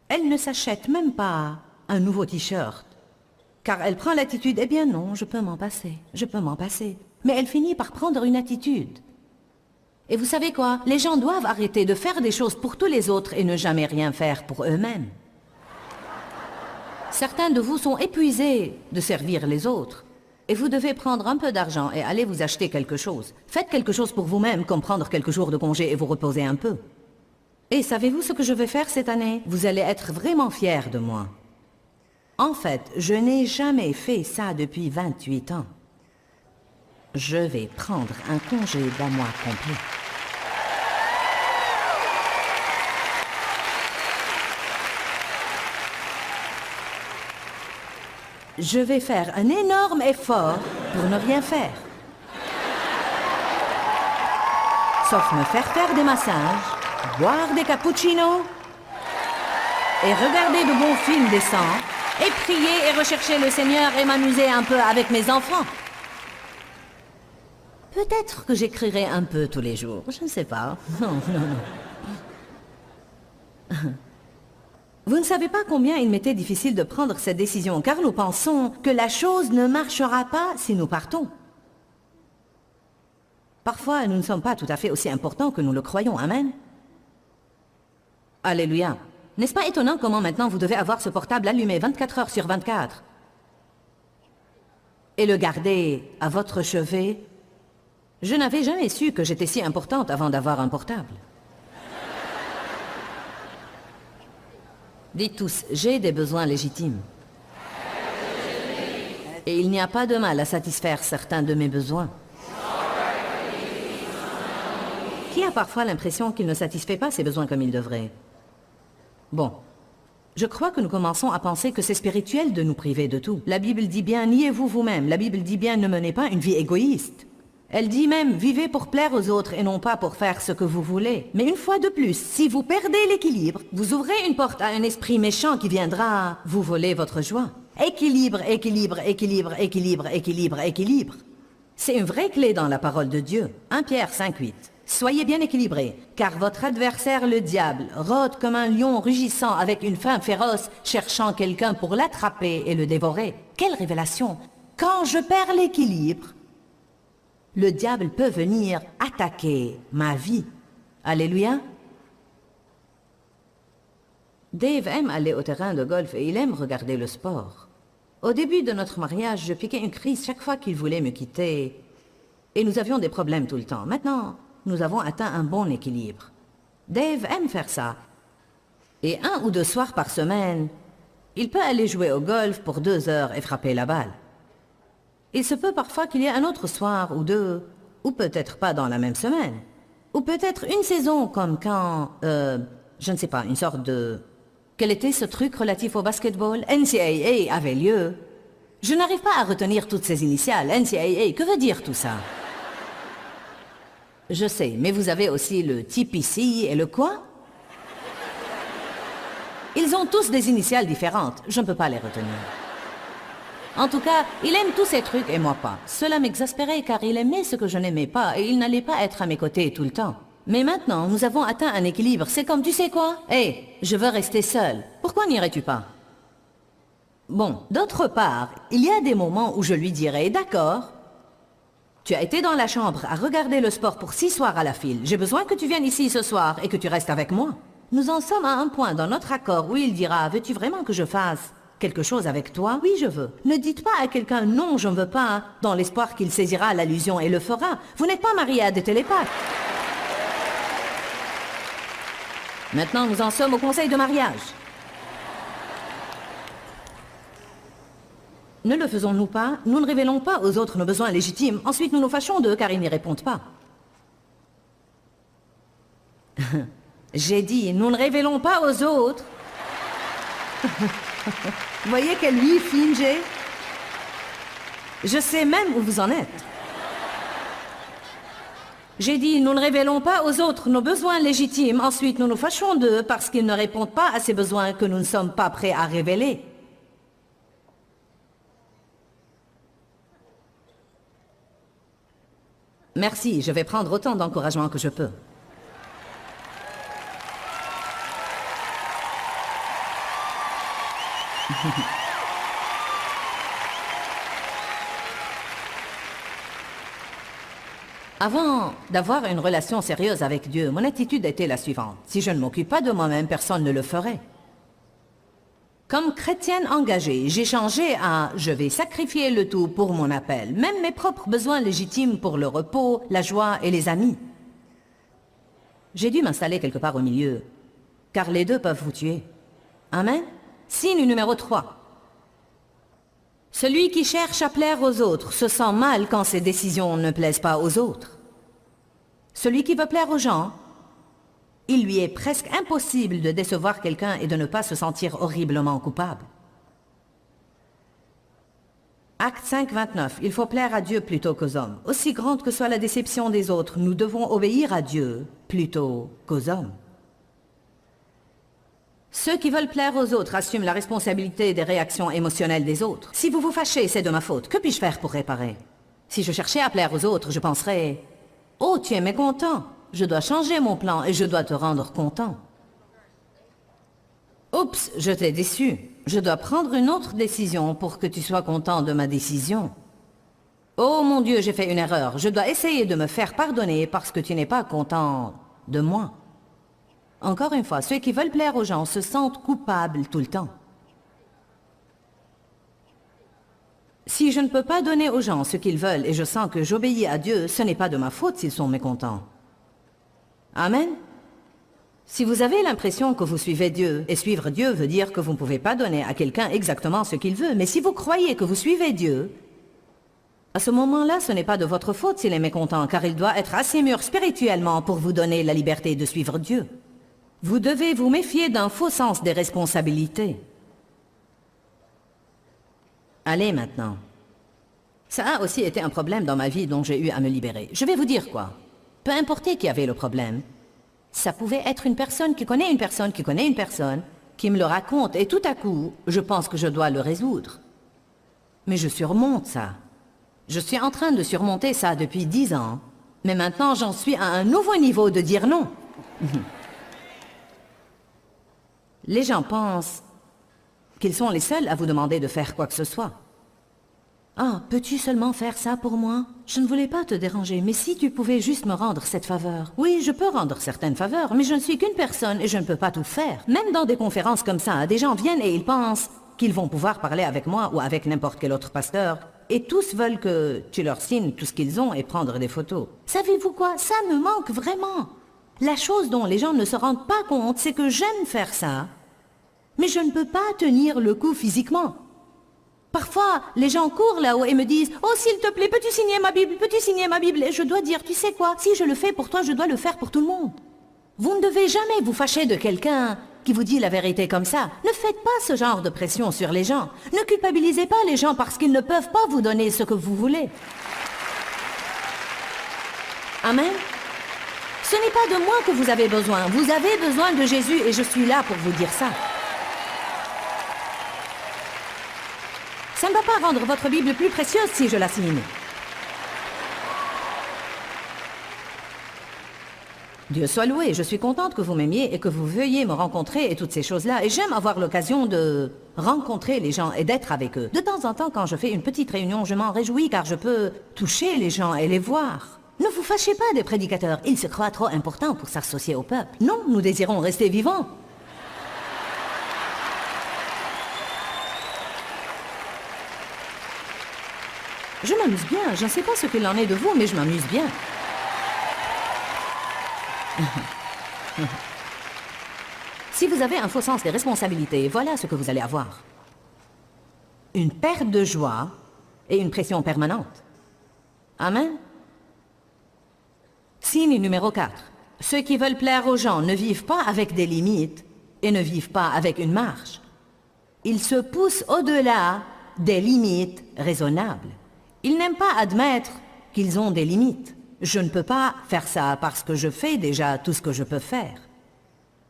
Elle ne s'achète même pas un nouveau t-shirt. Car elle prend l'attitude, eh bien non, je peux m'en passer, je peux m'en passer. Mais elle finit par prendre une attitude. Et vous savez quoi? Les gens doivent arrêter de faire des choses pour tous les autres et ne jamais rien faire pour eux-mêmes. Certains de vous sont épuisés de servir les autres. Et vous devez prendre un peu d'argent et aller vous acheter quelque chose. Faites quelque chose pour vous-même, comme prendre quelques jours de congé et vous reposer un peu. Et savez-vous ce que je vais faire cette année? Vous allez être vraiment fiers de moi. En fait, je n'ai jamais fait ça depuis 28 ans. Je vais prendre un congé d'un mois complet. Je vais faire un énorme effort pour ne rien faire. Sauf me faire des massages, boire des cappuccinos et regarder de bons films décents et prier et rechercher le Seigneur et m'amuser un peu avec mes enfants. Peut-être que j'écrirai un peu tous les jours, je ne sais pas. Non. Vous ne savez pas combien il m'était difficile de prendre cette décision, car nous pensons que la chose ne marchera pas si nous partons. Parfois, nous ne sommes pas tout à fait aussi importants que nous le croyons, amen. Alléluia. N'est-ce pas étonnant comment maintenant vous devez avoir ce portable allumé 24 heures sur 24 et le garder à votre chevet? Je n'avais jamais su que j'étais si importante avant d'avoir un portable. Dites tous, j'ai des besoins légitimes. Et il n'y a pas de mal à satisfaire certains de mes besoins. Qui a parfois l'impression qu'il ne satisfait pas ses besoins comme il devrait? Bon, je crois que nous commençons à penser que c'est spirituel de nous priver de tout. La Bible dit bien, niez-vous vous-même. La Bible dit bien, ne menez pas une vie égoïste. Elle dit même, vivez pour plaire aux autres et non pas pour faire ce que vous voulez. Mais une fois de plus, si vous perdez l'équilibre, vous ouvrez une porte à un esprit méchant qui viendra vous voler votre joie. Équilibre, équilibre, équilibre, équilibre, équilibre, équilibre. C'est une vraie clé dans la parole de Dieu. 1 Pierre 5,8. Soyez bien équilibrés, car votre adversaire le diable rôde comme un lion rugissant avec une faim féroce, cherchant quelqu'un pour l'attraper et le dévorer. Quelle révélation! Quand je perds l'équilibre, le diable peut venir attaquer ma vie. Alléluia. Dave aime aller au terrain de golf et il aime regarder le sport. Au début de notre mariage, je piquais une crise chaque fois qu'il voulait me quitter. Et nous avions des problèmes tout le temps. Maintenant, nous avons atteint un bon équilibre. Dave aime faire ça. Et 1 ou 2 soirs par semaine, il peut aller jouer au golf pour 2 heures et frapper la balle. Il se peut parfois qu'il y ait un autre soir ou 2 Ou peut-être pas dans la même semaine. Ou peut-être une saison, comme quand... je ne sais pas, une sorte de... Quel était ce truc relatif au basketball? NCAA avait lieu. Je n'arrive pas à retenir toutes ces initiales. NCAA, que veut dire tout ça? Je sais, mais vous avez aussi le TPC et le quoi? Ils ont tous des initiales différentes. Je ne peux pas les retenir. En tout cas, il aime tous ces trucs et moi pas. Cela m'exaspérait car il aimait ce que je n'aimais pas et il n'allait pas être à mes côtés tout le temps. Mais maintenant, nous avons atteint un équilibre. C'est comme, tu sais quoi? Hé, je veux rester seule. Pourquoi n'irais-tu pas? Bon, d'autre part, il y a des moments où je lui dirais, d'accord, tu as été dans la chambre à regarder le sport pour 6 soirs à la file. J'ai besoin que tu viennes ici ce soir et que tu restes avec moi. Nous en sommes à un point dans notre accord où il dira, veux-tu vraiment que je fasse quelque chose avec toi? Oui, je veux. Ne dites pas à quelqu'un, non, je ne veux pas, dans l'espoir qu'il saisira l'allusion et le fera. Vous n'êtes pas marié à des télépathes. Maintenant, nous en sommes au conseil de mariage. Ne le faisons-nous pas? Nous ne révélons pas aux autres nos besoins légitimes. Ensuite, nous nous fâchons d'eux car ils n'y répondent pas. J'ai dit, nous ne révélons pas aux autres. Vous voyez quelle vie fine j'ai? Je sais même où vous en êtes. J'ai dit, nous ne révélons pas aux autres nos besoins légitimes. Ensuite, nous nous fâchons d'eux parce qu'ils ne répondent pas à ces besoins que nous ne sommes pas prêts à révéler. Merci, je vais prendre autant d'encouragement que je peux. Avant d'avoir une relation sérieuse avec Dieu, mon attitude était la suivante. Si je ne m'occupe pas de moi-même, personne ne le ferait. Comme chrétienne engagée, j'ai changé à « je vais sacrifier le tout pour mon appel », même mes propres besoins légitimes pour le repos, la joie et les amis. J'ai dû m'installer quelque part au milieu, car les deux peuvent vous tuer. Amen. Signe numéro 3. Celui qui cherche à plaire aux autres se sent mal quand ses décisions ne plaisent pas aux autres. Celui qui veut plaire aux gens, il lui est presque impossible de décevoir quelqu'un et de ne pas se sentir horriblement coupable. Acte 5, 29. Il faut plaire à Dieu plutôt qu'aux hommes. Aussi grande que soit la déception des autres, nous devons obéir à Dieu plutôt qu'aux hommes. Ceux qui veulent plaire aux autres assument la responsabilité des réactions émotionnelles des autres. Si vous vous fâchez, c'est de ma faute. Que puis-je faire pour réparer? Si je cherchais à plaire aux autres, je penserais « Oh, tu es mécontent. Je dois changer mon plan et je dois te rendre content. » Oups, je t'ai déçu. Je dois prendre une autre décision pour que tu sois content de ma décision. Oh mon Dieu, j'ai fait une erreur. Je dois essayer de me faire pardonner parce que tu n'es pas content de moi. Encore une fois, ceux qui veulent plaire aux gens se sentent coupables tout le temps. Si je ne peux pas donner aux gens ce qu'ils veulent et je sens que j'obéis à Dieu, ce n'est pas de ma faute s'ils sont mécontents. Amen. Si vous avez l'impression que vous suivez Dieu, et suivre Dieu veut dire que vous ne pouvez pas donner à quelqu'un exactement ce qu'il veut, mais si vous croyez que vous suivez Dieu, à ce moment-là, ce n'est pas de votre faute s'il est mécontent, car il doit être assez mûr spirituellement pour vous donner la liberté de suivre Dieu. Vous devez vous méfier d'un faux sens des responsabilités. Allez maintenant. Ça a aussi été un problème dans ma vie dont j'ai eu à me libérer. Je vais vous dire quoi. Peu importe qui avait le problème. Ça pouvait être une personne qui connaît une personne qui connaît une personne, qui me le raconte, et tout à coup, je pense que je dois le résoudre. Mais je surmonte ça. Je suis en train de surmonter ça depuis 10 ans, mais maintenant j'en suis à un nouveau niveau de dire non. Les gens pensent qu'ils sont les seuls à vous demander de faire quoi que ce soit. « Ah, peux-tu seulement faire ça pour moi? Je ne voulais pas te déranger, mais si tu pouvais juste me rendre cette faveur. » Oui, je peux rendre certaines faveurs, mais je ne suis qu'une personne et je ne peux pas tout faire. Même dans des conférences comme ça, des gens viennent et ils pensent qu'ils vont pouvoir parler avec moi ou avec n'importe quel autre pasteur. Et tous veulent que tu leur signes tout ce qu'ils ont et prendre des photos. Savez-vous quoi? Ça me manque vraiment. La chose dont les gens ne se rendent pas compte, c'est que j'aime faire ça, mais je ne peux pas tenir le coup physiquement. Parfois, les gens courent là-haut et me disent « Oh, s'il te plaît, peux-tu signer ma Bible? Peux-tu signer ma Bible ?» Et je dois dire « Tu sais quoi? Si je le fais pour toi, je dois le faire pour tout le monde. » Vous ne devez jamais vous fâcher de quelqu'un qui vous dit la vérité comme ça. Ne faites pas ce genre de pression sur les gens. Ne culpabilisez pas les gens parce qu'ils ne peuvent pas vous donner ce que vous voulez. Amen. Ce n'est pas de moi que vous avez besoin. Vous avez besoin de Jésus et je suis là pour vous dire ça. Ça ne va pas rendre votre Bible plus précieuse si je la signe. Dieu soit loué, je suis contente que vous m'aimiez et que vous veuillez me rencontrer et toutes ces choses-là. Et j'aime avoir l'occasion de rencontrer les gens et d'être avec eux. De temps en temps, quand je fais une petite réunion, je m'en réjouis car je peux toucher les gens et les voir. Ne vous fâchez pas des prédicateurs, ils se croient trop importants pour s'associer au peuple. Non, nous désirons rester vivants. Je m'amuse bien, je ne sais pas ce qu'il en est de vous, mais je m'amuse bien. Si vous avez un faux sens des responsabilités, voilà ce que vous allez avoir. Une perte de joie et une pression permanente. Amen. Signe numéro 4. Ceux qui veulent plaire aux gens ne vivent pas avec des limites et ne vivent pas avec une marge. Ils se poussent au-delà des limites raisonnables. Ils n'aiment pas admettre qu'ils ont des limites. Je ne peux pas faire ça parce que je fais déjà tout ce que je peux faire.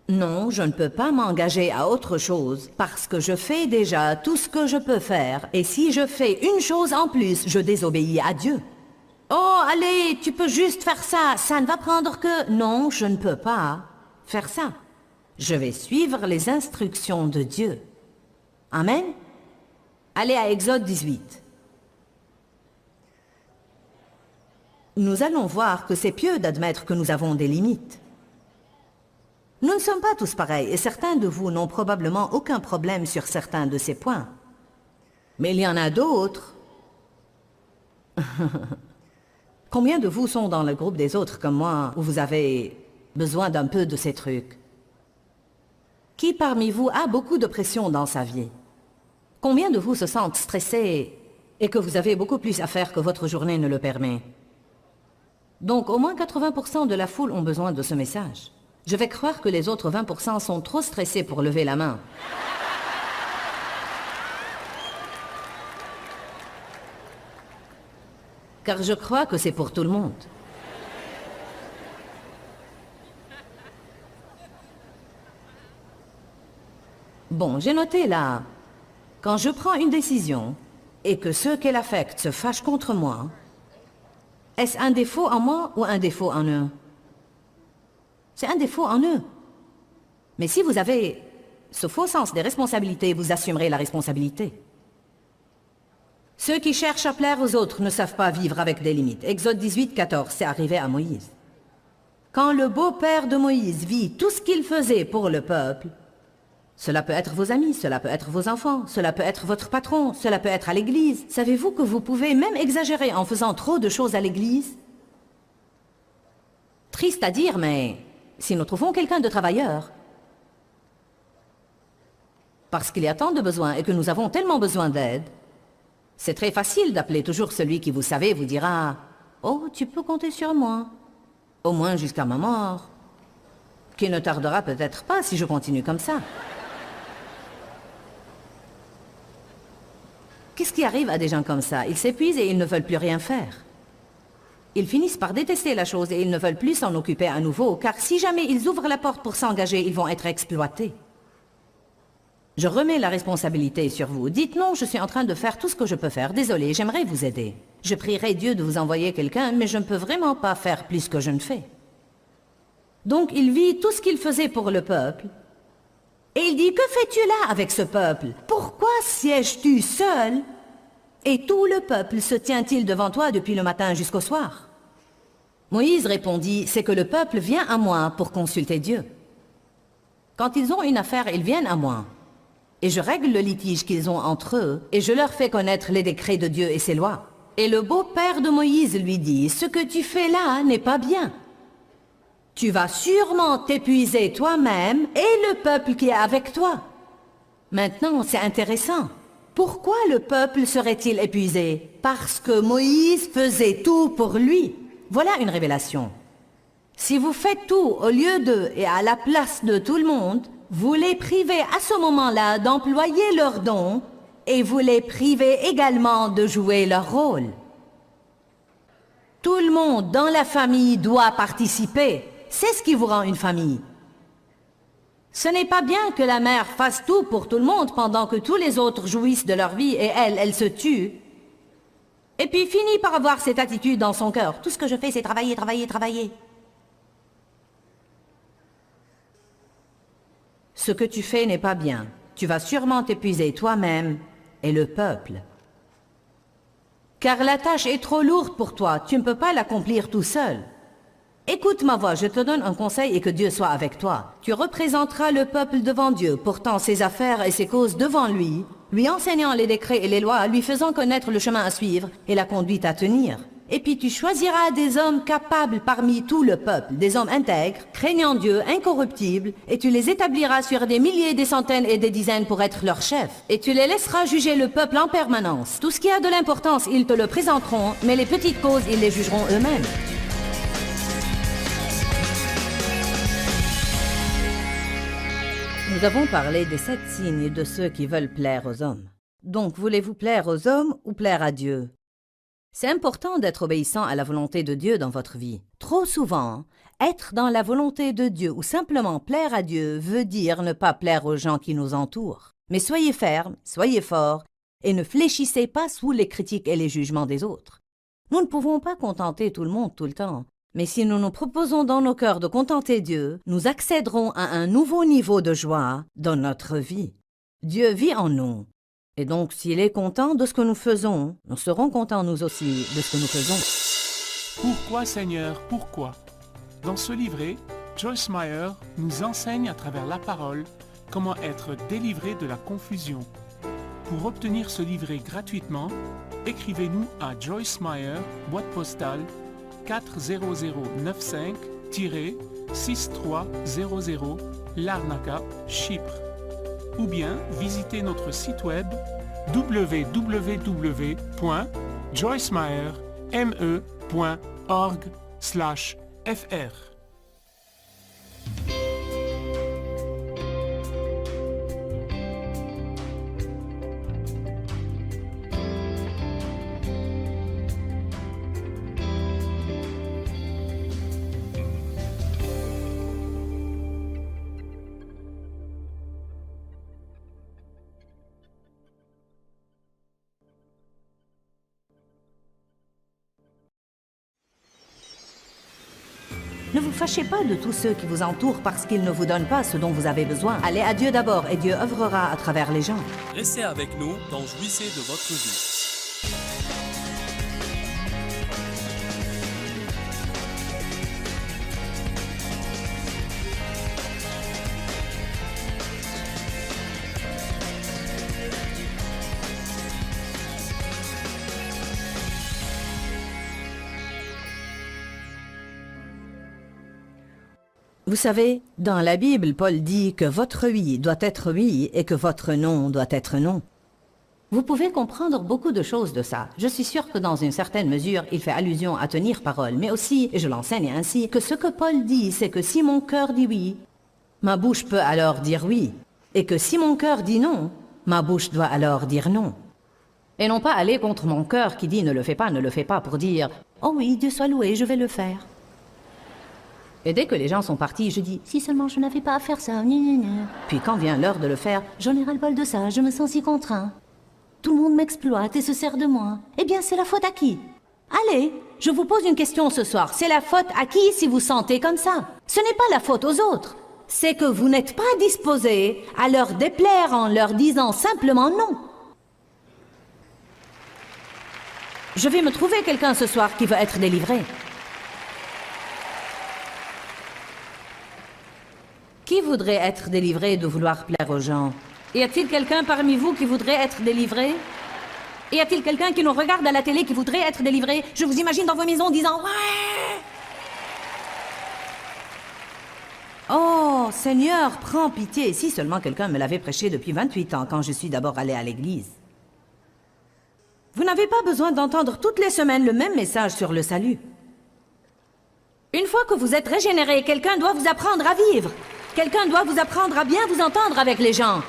Non, je ne peux pas m'engager à autre chose parce que je fais déjà tout ce que je peux faire. Et si je fais une chose en plus, je désobéis à Dieu. Oh, allez, tu peux juste faire ça. Ça ne va prendre que... Non, je ne peux pas faire ça. Je vais suivre les instructions de Dieu. Amen. Allez à Exode 18. Nous allons voir que c'est pieux d'admettre que nous avons des limites. Nous ne sommes pas tous pareils et certains de vous n'ont probablement aucun problème sur certains de ces points. Mais il y en a d'autres. Combien de vous sont dans le groupe des autres comme moi où vous avez besoin d'un peu de ces trucs? Qui parmi vous a beaucoup de pression dans sa vie? Combien de vous se sentent stressés et que vous avez beaucoup plus à faire que votre journée ne le permet? Donc, au moins 80% de la foule ont besoin de ce message. Je vais croire que les autres 20% sont trop stressés pour lever la main. Car je crois que c'est pour tout le monde. Bon, j'ai noté là, quand je prends une décision et que ceux qu'elle affecte se fâchent contre moi, est-ce un défaut en moi ou un défaut en eux? C'est un défaut en eux. Mais si vous avez ce faux sens des responsabilités, vous assumerez la responsabilité. Ceux qui cherchent à plaire aux autres ne savent pas vivre avec des limites. Exode 18, 14, c'est arrivé à Moïse. Quand le beau-père de Moïse vit tout ce qu'il faisait pour le peuple, cela peut être vos amis, cela peut être vos enfants, cela peut être votre patron, cela peut être à l'église. Savez-vous que vous pouvez même exagérer en faisant trop de choses à l'église? Triste à dire, mais si nous trouvons quelqu'un de travailleur, parce qu'il y a tant de besoins et que nous avons tellement besoin d'aide, c'est très facile d'appeler toujours celui qui, vous savez, vous dira « Oh, tu peux compter sur moi, au moins jusqu'à ma mort, qui ne tardera peut-être pas si je continue comme ça. » Qu'est-ce qui arrive à des gens comme ça? Ils s'épuisent et ils ne veulent plus rien faire. Ils finissent par détester la chose et ils ne veulent plus s'en occuper à nouveau, car si jamais ils ouvrent la porte pour s'engager, ils vont être exploités. Je remets la responsabilité sur vous. Dites non, je suis en train de faire tout ce que je peux faire. Désolé, j'aimerais vous aider. Je prierai Dieu de vous envoyer quelqu'un, mais je ne peux vraiment pas faire plus que je ne fais. Donc il vit tout ce qu'il faisait pour le peuple. Et il dit, que fais-tu là avec ce peuple? Pourquoi sièges-tu seul? Et tout le peuple se tient-il devant toi depuis le matin jusqu'au soir? Moïse répondit, c'est que le peuple vient à moi pour consulter Dieu. Quand ils ont une affaire, ils viennent à moi. Et je règle le litige qu'ils ont entre eux, et je leur fais connaître les décrets de Dieu et ses lois. Et le beau-père de Moïse lui dit, ce que tu fais là n'est pas bien. Tu vas sûrement t'épuiser toi-même et le peuple qui est avec toi. Maintenant, c'est intéressant. Pourquoi le peuple serait-il épuisé? Parce que Moïse faisait tout pour lui. Voilà une révélation. Si vous faites tout au lieu d'eux et à la place de tout le monde, vous les privez à ce moment-là d'employer leurs dons et vous les privez également de jouer leur rôle. Tout le monde dans la famille doit participer. C'est ce qui vous rend une famille. Ce n'est pas bien que la mère fasse tout pour tout le monde pendant que tous les autres jouissent de leur vie et elle se tue. Et puis finit par avoir cette attitude dans son cœur. Tout ce que je fais, c'est travailler, travailler, travailler. Ce que tu fais n'est pas bien. Tu vas sûrement t'épuiser toi-même et le peuple. Car la tâche est trop lourde pour toi. Tu ne peux pas l'accomplir tout seul. Écoute ma voix, je te donne un conseil et que Dieu soit avec toi. Tu représenteras le peuple devant Dieu, portant ses affaires et ses causes devant lui, lui enseignant les décrets et les lois, lui faisant connaître le chemin à suivre et la conduite à tenir. Et puis tu choisiras des hommes capables parmi tout le peuple, des hommes intègres, craignant Dieu, incorruptibles, et tu les établiras sur des milliers, des centaines et des dizaines pour être leurs chefs. Et tu les laisseras juger le peuple en permanence. Tout ce qui a de l'importance, ils te le présenteront, mais les petites causes, ils les jugeront eux-mêmes. Nous avons parlé des 7 signes de ceux qui veulent plaire aux hommes. Donc, voulez-vous plaire aux hommes ou plaire à Dieu? C'est important d'être obéissant à la volonté de Dieu dans votre vie. Trop souvent, être dans la volonté de Dieu ou simplement plaire à Dieu veut dire ne pas plaire aux gens qui nous entourent. Mais soyez fermes, soyez forts et ne fléchissez pas sous les critiques et les jugements des autres. Nous ne pouvons pas contenter tout le monde tout le temps. Mais si nous nous proposons dans nos cœurs de contenter Dieu, nous accéderons à un nouveau niveau de joie dans notre vie. Dieu vit en nous. Et donc, s'il est content de ce que nous faisons, nous serons contents nous aussi de ce que nous faisons. Pourquoi, Seigneur, pourquoi? Dans ce livret, Joyce Meyer nous enseigne à travers la parole comment être délivré de la confusion. Pour obtenir ce livret gratuitement, écrivez-nous à Joyce Meyer, boîte postale 40095-6300 Larnaca, Chypre. Ou bien visitez notre site web www.joycemeyer.org/fr. Ne vous fâchez pas de tous ceux qui vous entourent parce qu'ils ne vous donnent pas ce dont vous avez besoin. Allez à Dieu d'abord et Dieu œuvrera à travers les gens. Restez avec nous dans Jouissez de votre vie. Vous savez, dans la Bible, Paul dit que votre oui doit être oui et que votre non doit être non. Vous pouvez comprendre beaucoup de choses de ça. Je suis sûre que dans une certaine mesure, il fait allusion à tenir parole, mais aussi, et je l'enseigne ainsi, que ce que Paul dit, c'est que si mon cœur dit oui, ma bouche peut alors dire oui, et que si mon cœur dit non, ma bouche doit alors dire non. Et non pas aller contre mon cœur qui dit ne le fais pas pour dire « Oh oui, Dieu soit loué, je vais le faire ». Et dès que les gens sont partis, je dis « Si seulement je n'avais pas à faire ça, gna gna gna. » Puis quand vient l'heure de le faire, j'en ai ras-le-bol de ça, je me sens si contraint. Tout le monde m'exploite et se sert de moi. Eh bien, c'est la faute à qui? Allez, je vous pose une question ce soir. C'est la faute à qui si vous sentez comme ça? Ce n'est pas la faute aux autres. C'est que vous n'êtes pas disposé à leur déplaire en leur disant simplement non. Je vais me trouver quelqu'un ce soir qui veut être délivré. Qui voudrait être délivré de vouloir plaire aux gens? Y a-t-il quelqu'un parmi vous qui voudrait être délivré? Y a-t-il quelqu'un qui nous regarde à la télé qui voudrait être délivré? Je vous imagine dans vos maisons disant « Ouais !» Oh, Seigneur, prends pitié. Si seulement quelqu'un me l'avait prêché depuis 28 ans quand je suis d'abord allé à l'église. Vous n'avez pas besoin d'entendre toutes les semaines le même message sur le salut. Une fois que vous êtes régénéré, quelqu'un doit vous apprendre à vivre. Quelqu'un doit vous apprendre à bien vous entendre avec les gens.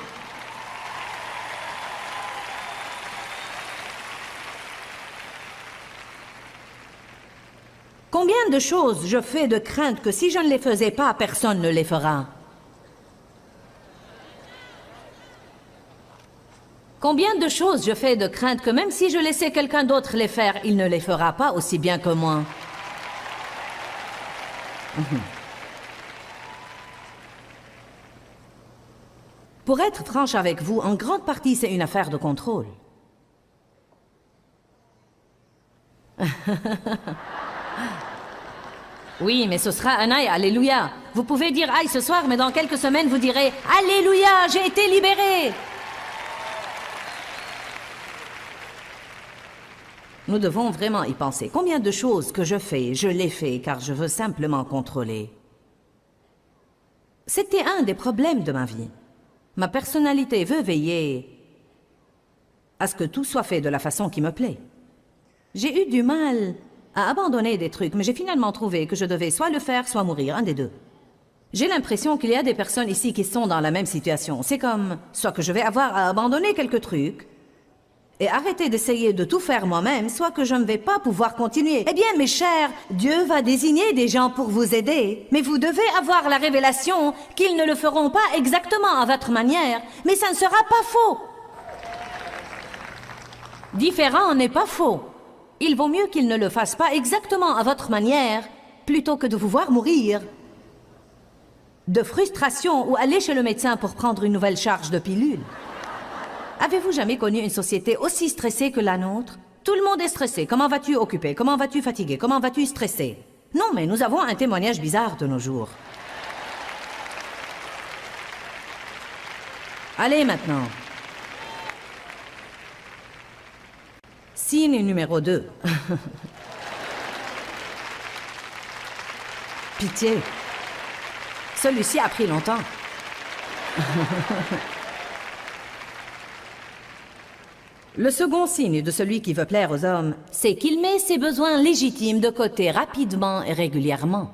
Combien de choses je fais de crainte que si je ne les faisais pas, personne ne les fera. Combien de choses je fais de crainte que même si je laissais quelqu'un d'autre les faire, il ne les fera pas aussi bien que moi. Pour être franche avec vous, en grande partie, c'est une affaire de contrôle. Oui, mais ce sera un aïe, alléluia. Vous pouvez dire aïe ce soir, mais dans quelques semaines, vous direz alléluia, j'ai été libéré. Nous devons vraiment y penser. Combien de choses que je fais, je les fais car je veux simplement contrôler. C'était un des problèmes de ma vie. Ma personnalité veut veiller à ce que tout soit fait de la façon qui me plaît. J'ai eu du mal à abandonner des trucs, mais j'ai finalement trouvé que je devais soit le faire, soit mourir, un des deux. J'ai l'impression qu'il y a des personnes ici qui sont dans la même situation. C'est comme, soit que je vais avoir à abandonner quelques trucs et arrêter d'essayer de tout faire moi-même, soit que je ne vais pas pouvoir continuer. Eh bien, mes chers, Dieu va désigner des gens pour vous aider, mais vous devez avoir la révélation qu'ils ne le feront pas exactement à votre manière, mais ça ne sera pas faux. Différent n'est pas faux. Il vaut mieux qu'ils ne le fassent pas exactement à votre manière, plutôt que de vous voir mourir de frustration ou aller chez le médecin pour prendre une nouvelle charge de pilule. Avez-vous jamais connu une société aussi stressée que la nôtre? Tout le monde est stressé. Comment vas-tu occupé? Comment vas-tu fatigué? Comment vas-tu stressé? Non, mais nous avons un témoignage bizarre de nos jours. Allez maintenant. Signe numéro 2. Pitié. Celui-ci a pris longtemps. Le second signe de celui qui veut plaire aux hommes, c'est qu'il met ses besoins légitimes de côté rapidement et régulièrement.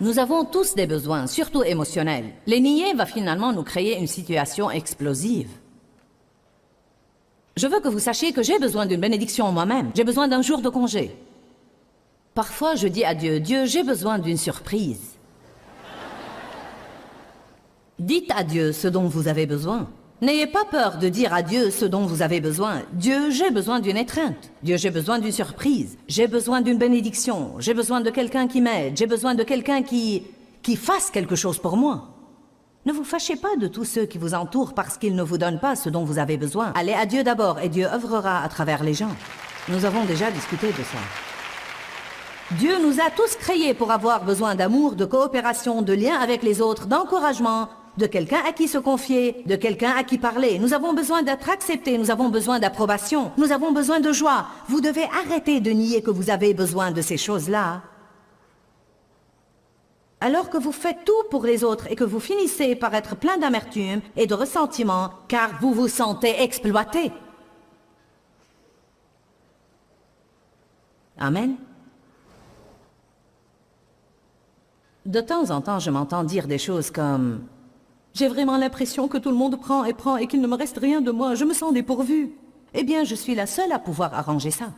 Nous avons tous des besoins, surtout émotionnels. Les nier va finalement nous créer une situation explosive. Je veux que vous sachiez que j'ai besoin d'une bénédiction moi-même. J'ai besoin d'un jour de congé. Parfois, je dis à Dieu, Dieu, j'ai besoin d'une surprise. Dites à Dieu ce dont vous avez besoin. N'ayez pas peur de dire à Dieu ce dont vous avez besoin. Dieu, j'ai besoin d'une étreinte. Dieu, j'ai besoin d'une surprise. J'ai besoin d'une bénédiction. J'ai besoin de quelqu'un qui m'aide. J'ai besoin de quelqu'un qui fasse quelque chose pour moi. Ne vous fâchez pas de tous ceux qui vous entourent parce qu'ils ne vous donnent pas ce dont vous avez besoin. Allez à Dieu d'abord et Dieu œuvrera à travers les gens. Nous avons déjà discuté de ça. Dieu nous a tous créés pour avoir besoin d'amour, de coopération, de lien avec les autres, d'encouragement, de quelqu'un à qui se confier, de quelqu'un à qui parler. Nous avons besoin d'être acceptés, nous avons besoin d'approbation, nous avons besoin de joie. Vous devez arrêter de nier que vous avez besoin de ces choses-là. Alors que vous faites tout pour les autres et que vous finissez par être plein d'amertume et de ressentiment, car vous vous sentez exploité. Amen. De temps en temps, je m'entends dire des choses comme « J'ai vraiment l'impression que tout le monde prend et qu'il ne me reste rien de moi. Je me sens dépourvue. » Eh bien, je suis la seule à pouvoir arranger ça.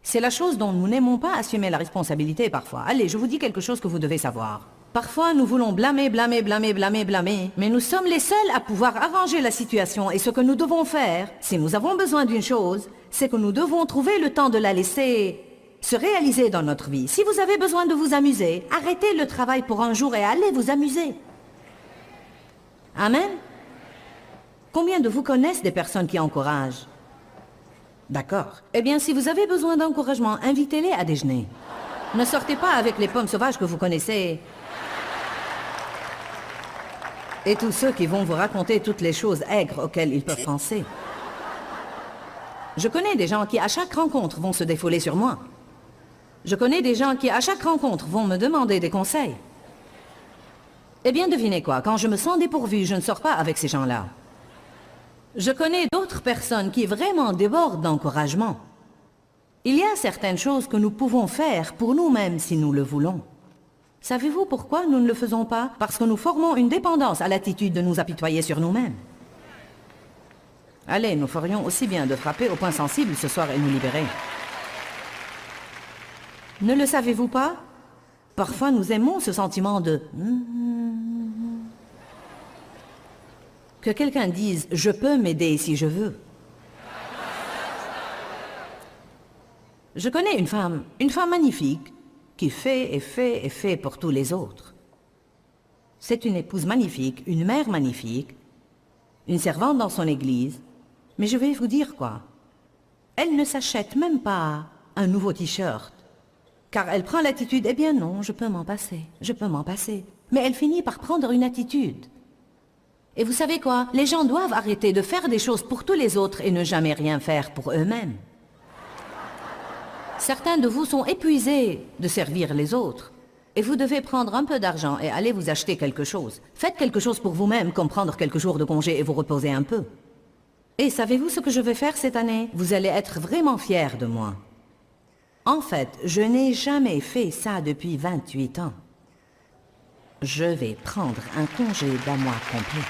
C'est la chose dont nous n'aimons pas assumer la responsabilité parfois. Allez, je vous dis quelque chose que vous devez savoir. Parfois, nous voulons blâmer, mais nous sommes les seuls à pouvoir arranger la situation. Et ce que nous devons faire, si nous avons besoin d'une chose, c'est que nous devons trouver le temps de la laisser se réaliser dans notre vie. Si vous avez besoin de vous amuser, arrêtez le travail pour un jour et allez vous amuser. Amen. Combien de vous connaissent des personnes qui encouragent? D'accord. Eh bien, si vous avez besoin d'encouragement, invitez-les à déjeuner. Ne sortez pas avec les pommes sauvages que vous connaissez. Et tous ceux qui vont vous raconter toutes les choses aigres auxquelles ils peuvent penser. Je connais des gens qui, à chaque rencontre, vont se défouler sur moi. Je connais des gens qui, à chaque rencontre, vont me demander des conseils. Eh bien, devinez quoi, quand je me sens dépourvue, je ne sors pas avec ces gens-là. Je connais d'autres personnes qui vraiment débordent d'encouragement. Il y a certaines choses que nous pouvons faire pour nous-mêmes si nous le voulons. Savez-vous pourquoi nous ne le faisons pas? Parce que nous formons une dépendance à l'attitude de nous apitoyer sur nous-mêmes. Allez, nous ferions aussi bien de frapper au point sensible ce soir et nous libérer. Ne le savez-vous pas? Parfois nous aimons ce sentiment de... Que quelqu'un dise « je peux m'aider si je veux ». Je connais une femme magnifique, qui fait et fait et fait pour tous les autres. C'est une épouse magnifique, une mère magnifique, une servante dans son église, mais je vais vous dire quoi. Elle ne s'achète même pas un nouveau t-shirt, car elle prend l'attitude « eh bien non, je peux m'en passer, je peux m'en passer ». Mais elle finit par prendre une attitude. Et vous savez quoi? Les gens doivent arrêter de faire des choses pour tous les autres et ne jamais rien faire pour eux-mêmes. Certains de vous sont épuisés de servir les autres. Et vous devez prendre un peu d'argent et aller vous acheter quelque chose. Faites quelque chose pour vous-même, comme prendre quelques jours de congé et vous reposer un peu. Et savez-vous ce que je vais faire cette année? Vous allez être vraiment fiers de moi. En fait, je n'ai jamais fait ça depuis 28 ans. Je vais prendre un congé d'un mois complet.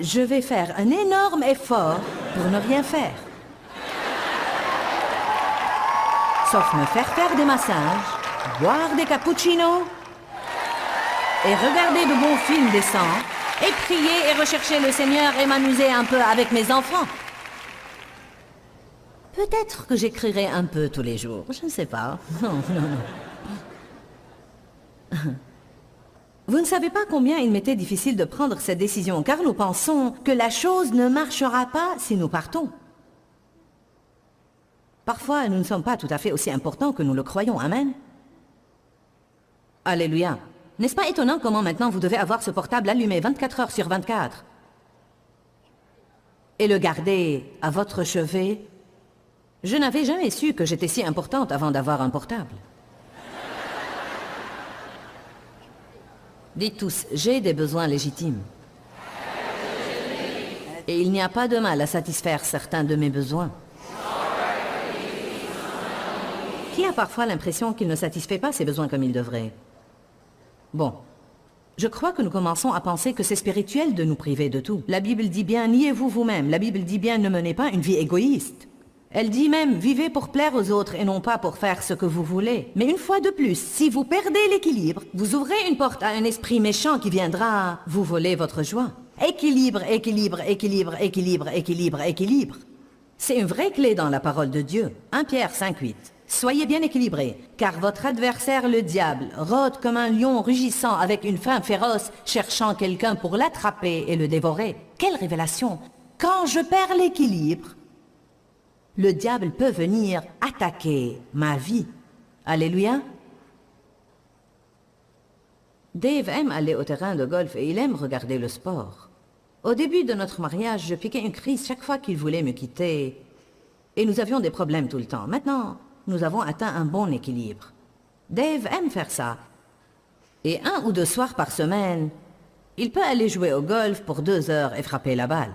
Je vais faire un énorme effort pour ne rien faire. Sauf me faire des massages, boire des cappuccinos et regarder de bons films décents et prier et rechercher le Seigneur et m'amuser un peu avec mes enfants. Peut-être que j'écrirai un peu tous les jours, je ne sais pas. Non. Vous ne savez pas combien il m'était difficile de prendre cette décision, car nous pensons que la chose ne marchera pas si nous partons. Parfois, nous ne sommes pas tout à fait aussi importants que nous le croyons, amen. Alléluia. N'est-ce pas étonnant comment maintenant vous devez avoir ce portable allumé 24 heures sur 24 et le garder à votre chevet? Je n'avais jamais su que j'étais si importante avant d'avoir un portable. Dites tous, j'ai des besoins légitimes. Et il n'y a pas de mal à satisfaire certains de mes besoins. Qui a parfois l'impression qu'il ne satisfait pas ses besoins comme il devrait? Bon, je crois que nous commençons à penser que c'est spirituel de nous priver de tout. La Bible dit bien, niez-vous vous-même. La Bible dit bien, ne menez pas une vie égoïste. Elle dit même, vivez pour plaire aux autres et non pas pour faire ce que vous voulez. Mais une fois de plus, si vous perdez l'équilibre, vous ouvrez une porte à un esprit méchant qui viendra vous voler votre joie. Équilibre, équilibre, équilibre, équilibre, équilibre, équilibre. C'est une vraie clé dans la parole de Dieu. 1 Pierre 5,8. Soyez bien équilibrés, car votre adversaire le diable rôde comme un lion rugissant avec une faim féroce, cherchant quelqu'un pour l'attraper et le dévorer. Quelle révélation! Quand je perds l'équilibre, le diable peut venir attaquer ma vie. Alléluia. Dave aime aller au terrain de golf et il aime regarder le sport. Au début de notre mariage, je piquais une crise chaque fois qu'il voulait me quitter. Et nous avions des problèmes tout le temps. Maintenant, nous avons atteint un bon équilibre. Dave aime faire ça. Et 1 ou 2 soirs par semaine, il peut aller jouer au golf pour 2 heures et frapper la balle.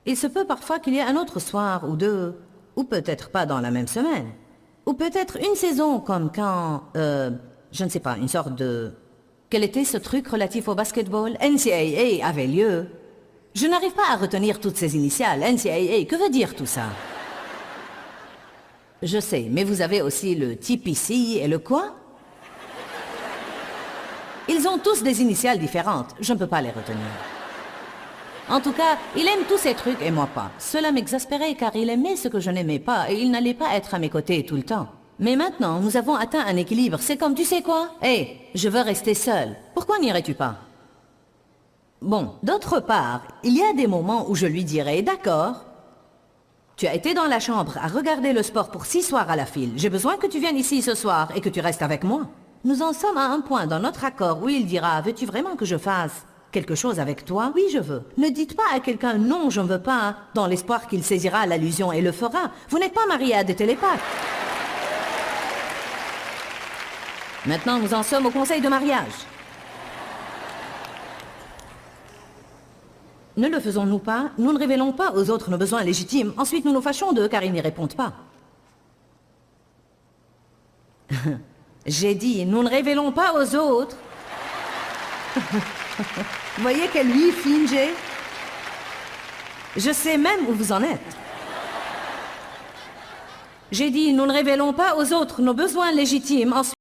Il se peut parfois qu'il y ait un autre soir ou 2, ou peut-être pas dans la même semaine. Ou peut-être une saison comme quand, je ne sais pas, une sorte de... Quel était ce truc relatif au basketball? NCAA avait lieu. Je n'arrive pas à retenir toutes ces initiales. NCAA, que veut dire tout ça? Je sais, mais vous avez aussi le TPC et le quoi? Ils ont tous des initiales différentes. Je ne peux pas les retenir. En tout cas, il aime tous ces trucs et moi pas. Cela m'exaspérait car il aimait ce que je n'aimais pas et il n'allait pas être à mes côtés tout le temps. Mais maintenant, nous avons atteint un équilibre. C'est comme, tu sais quoi? Hé, je veux rester seule. Pourquoi n'irais-tu pas? Bon, d'autre part, il y a des moments où je lui dirais, d'accord, tu as été dans la chambre à regarder le sport pour 6 soirs à la file. J'ai besoin que tu viennes ici ce soir et que tu restes avec moi. Nous en sommes à un point dans notre accord où il dira, veux-tu vraiment que je fasse quelque chose avec toi? Oui, je veux. Ne dites pas à quelqu'un, non, je ne veux pas, dans l'espoir qu'il saisira l'allusion et le fera. Vous n'êtes pas marié à des télépathes. Maintenant, nous en sommes au conseil de mariage. Ne le faisons-nous pas? Nous ne révélons pas aux autres nos besoins légitimes. Ensuite, nous nous fâchons d'eux car ils n'y répondent pas. J'ai dit, nous ne révélons pas aux autres. Voyez quelle vie fine j'ai? Je sais même où vous en êtes. J'ai dit, nous ne révélons pas aux autres nos besoins légitimes. Ensuite,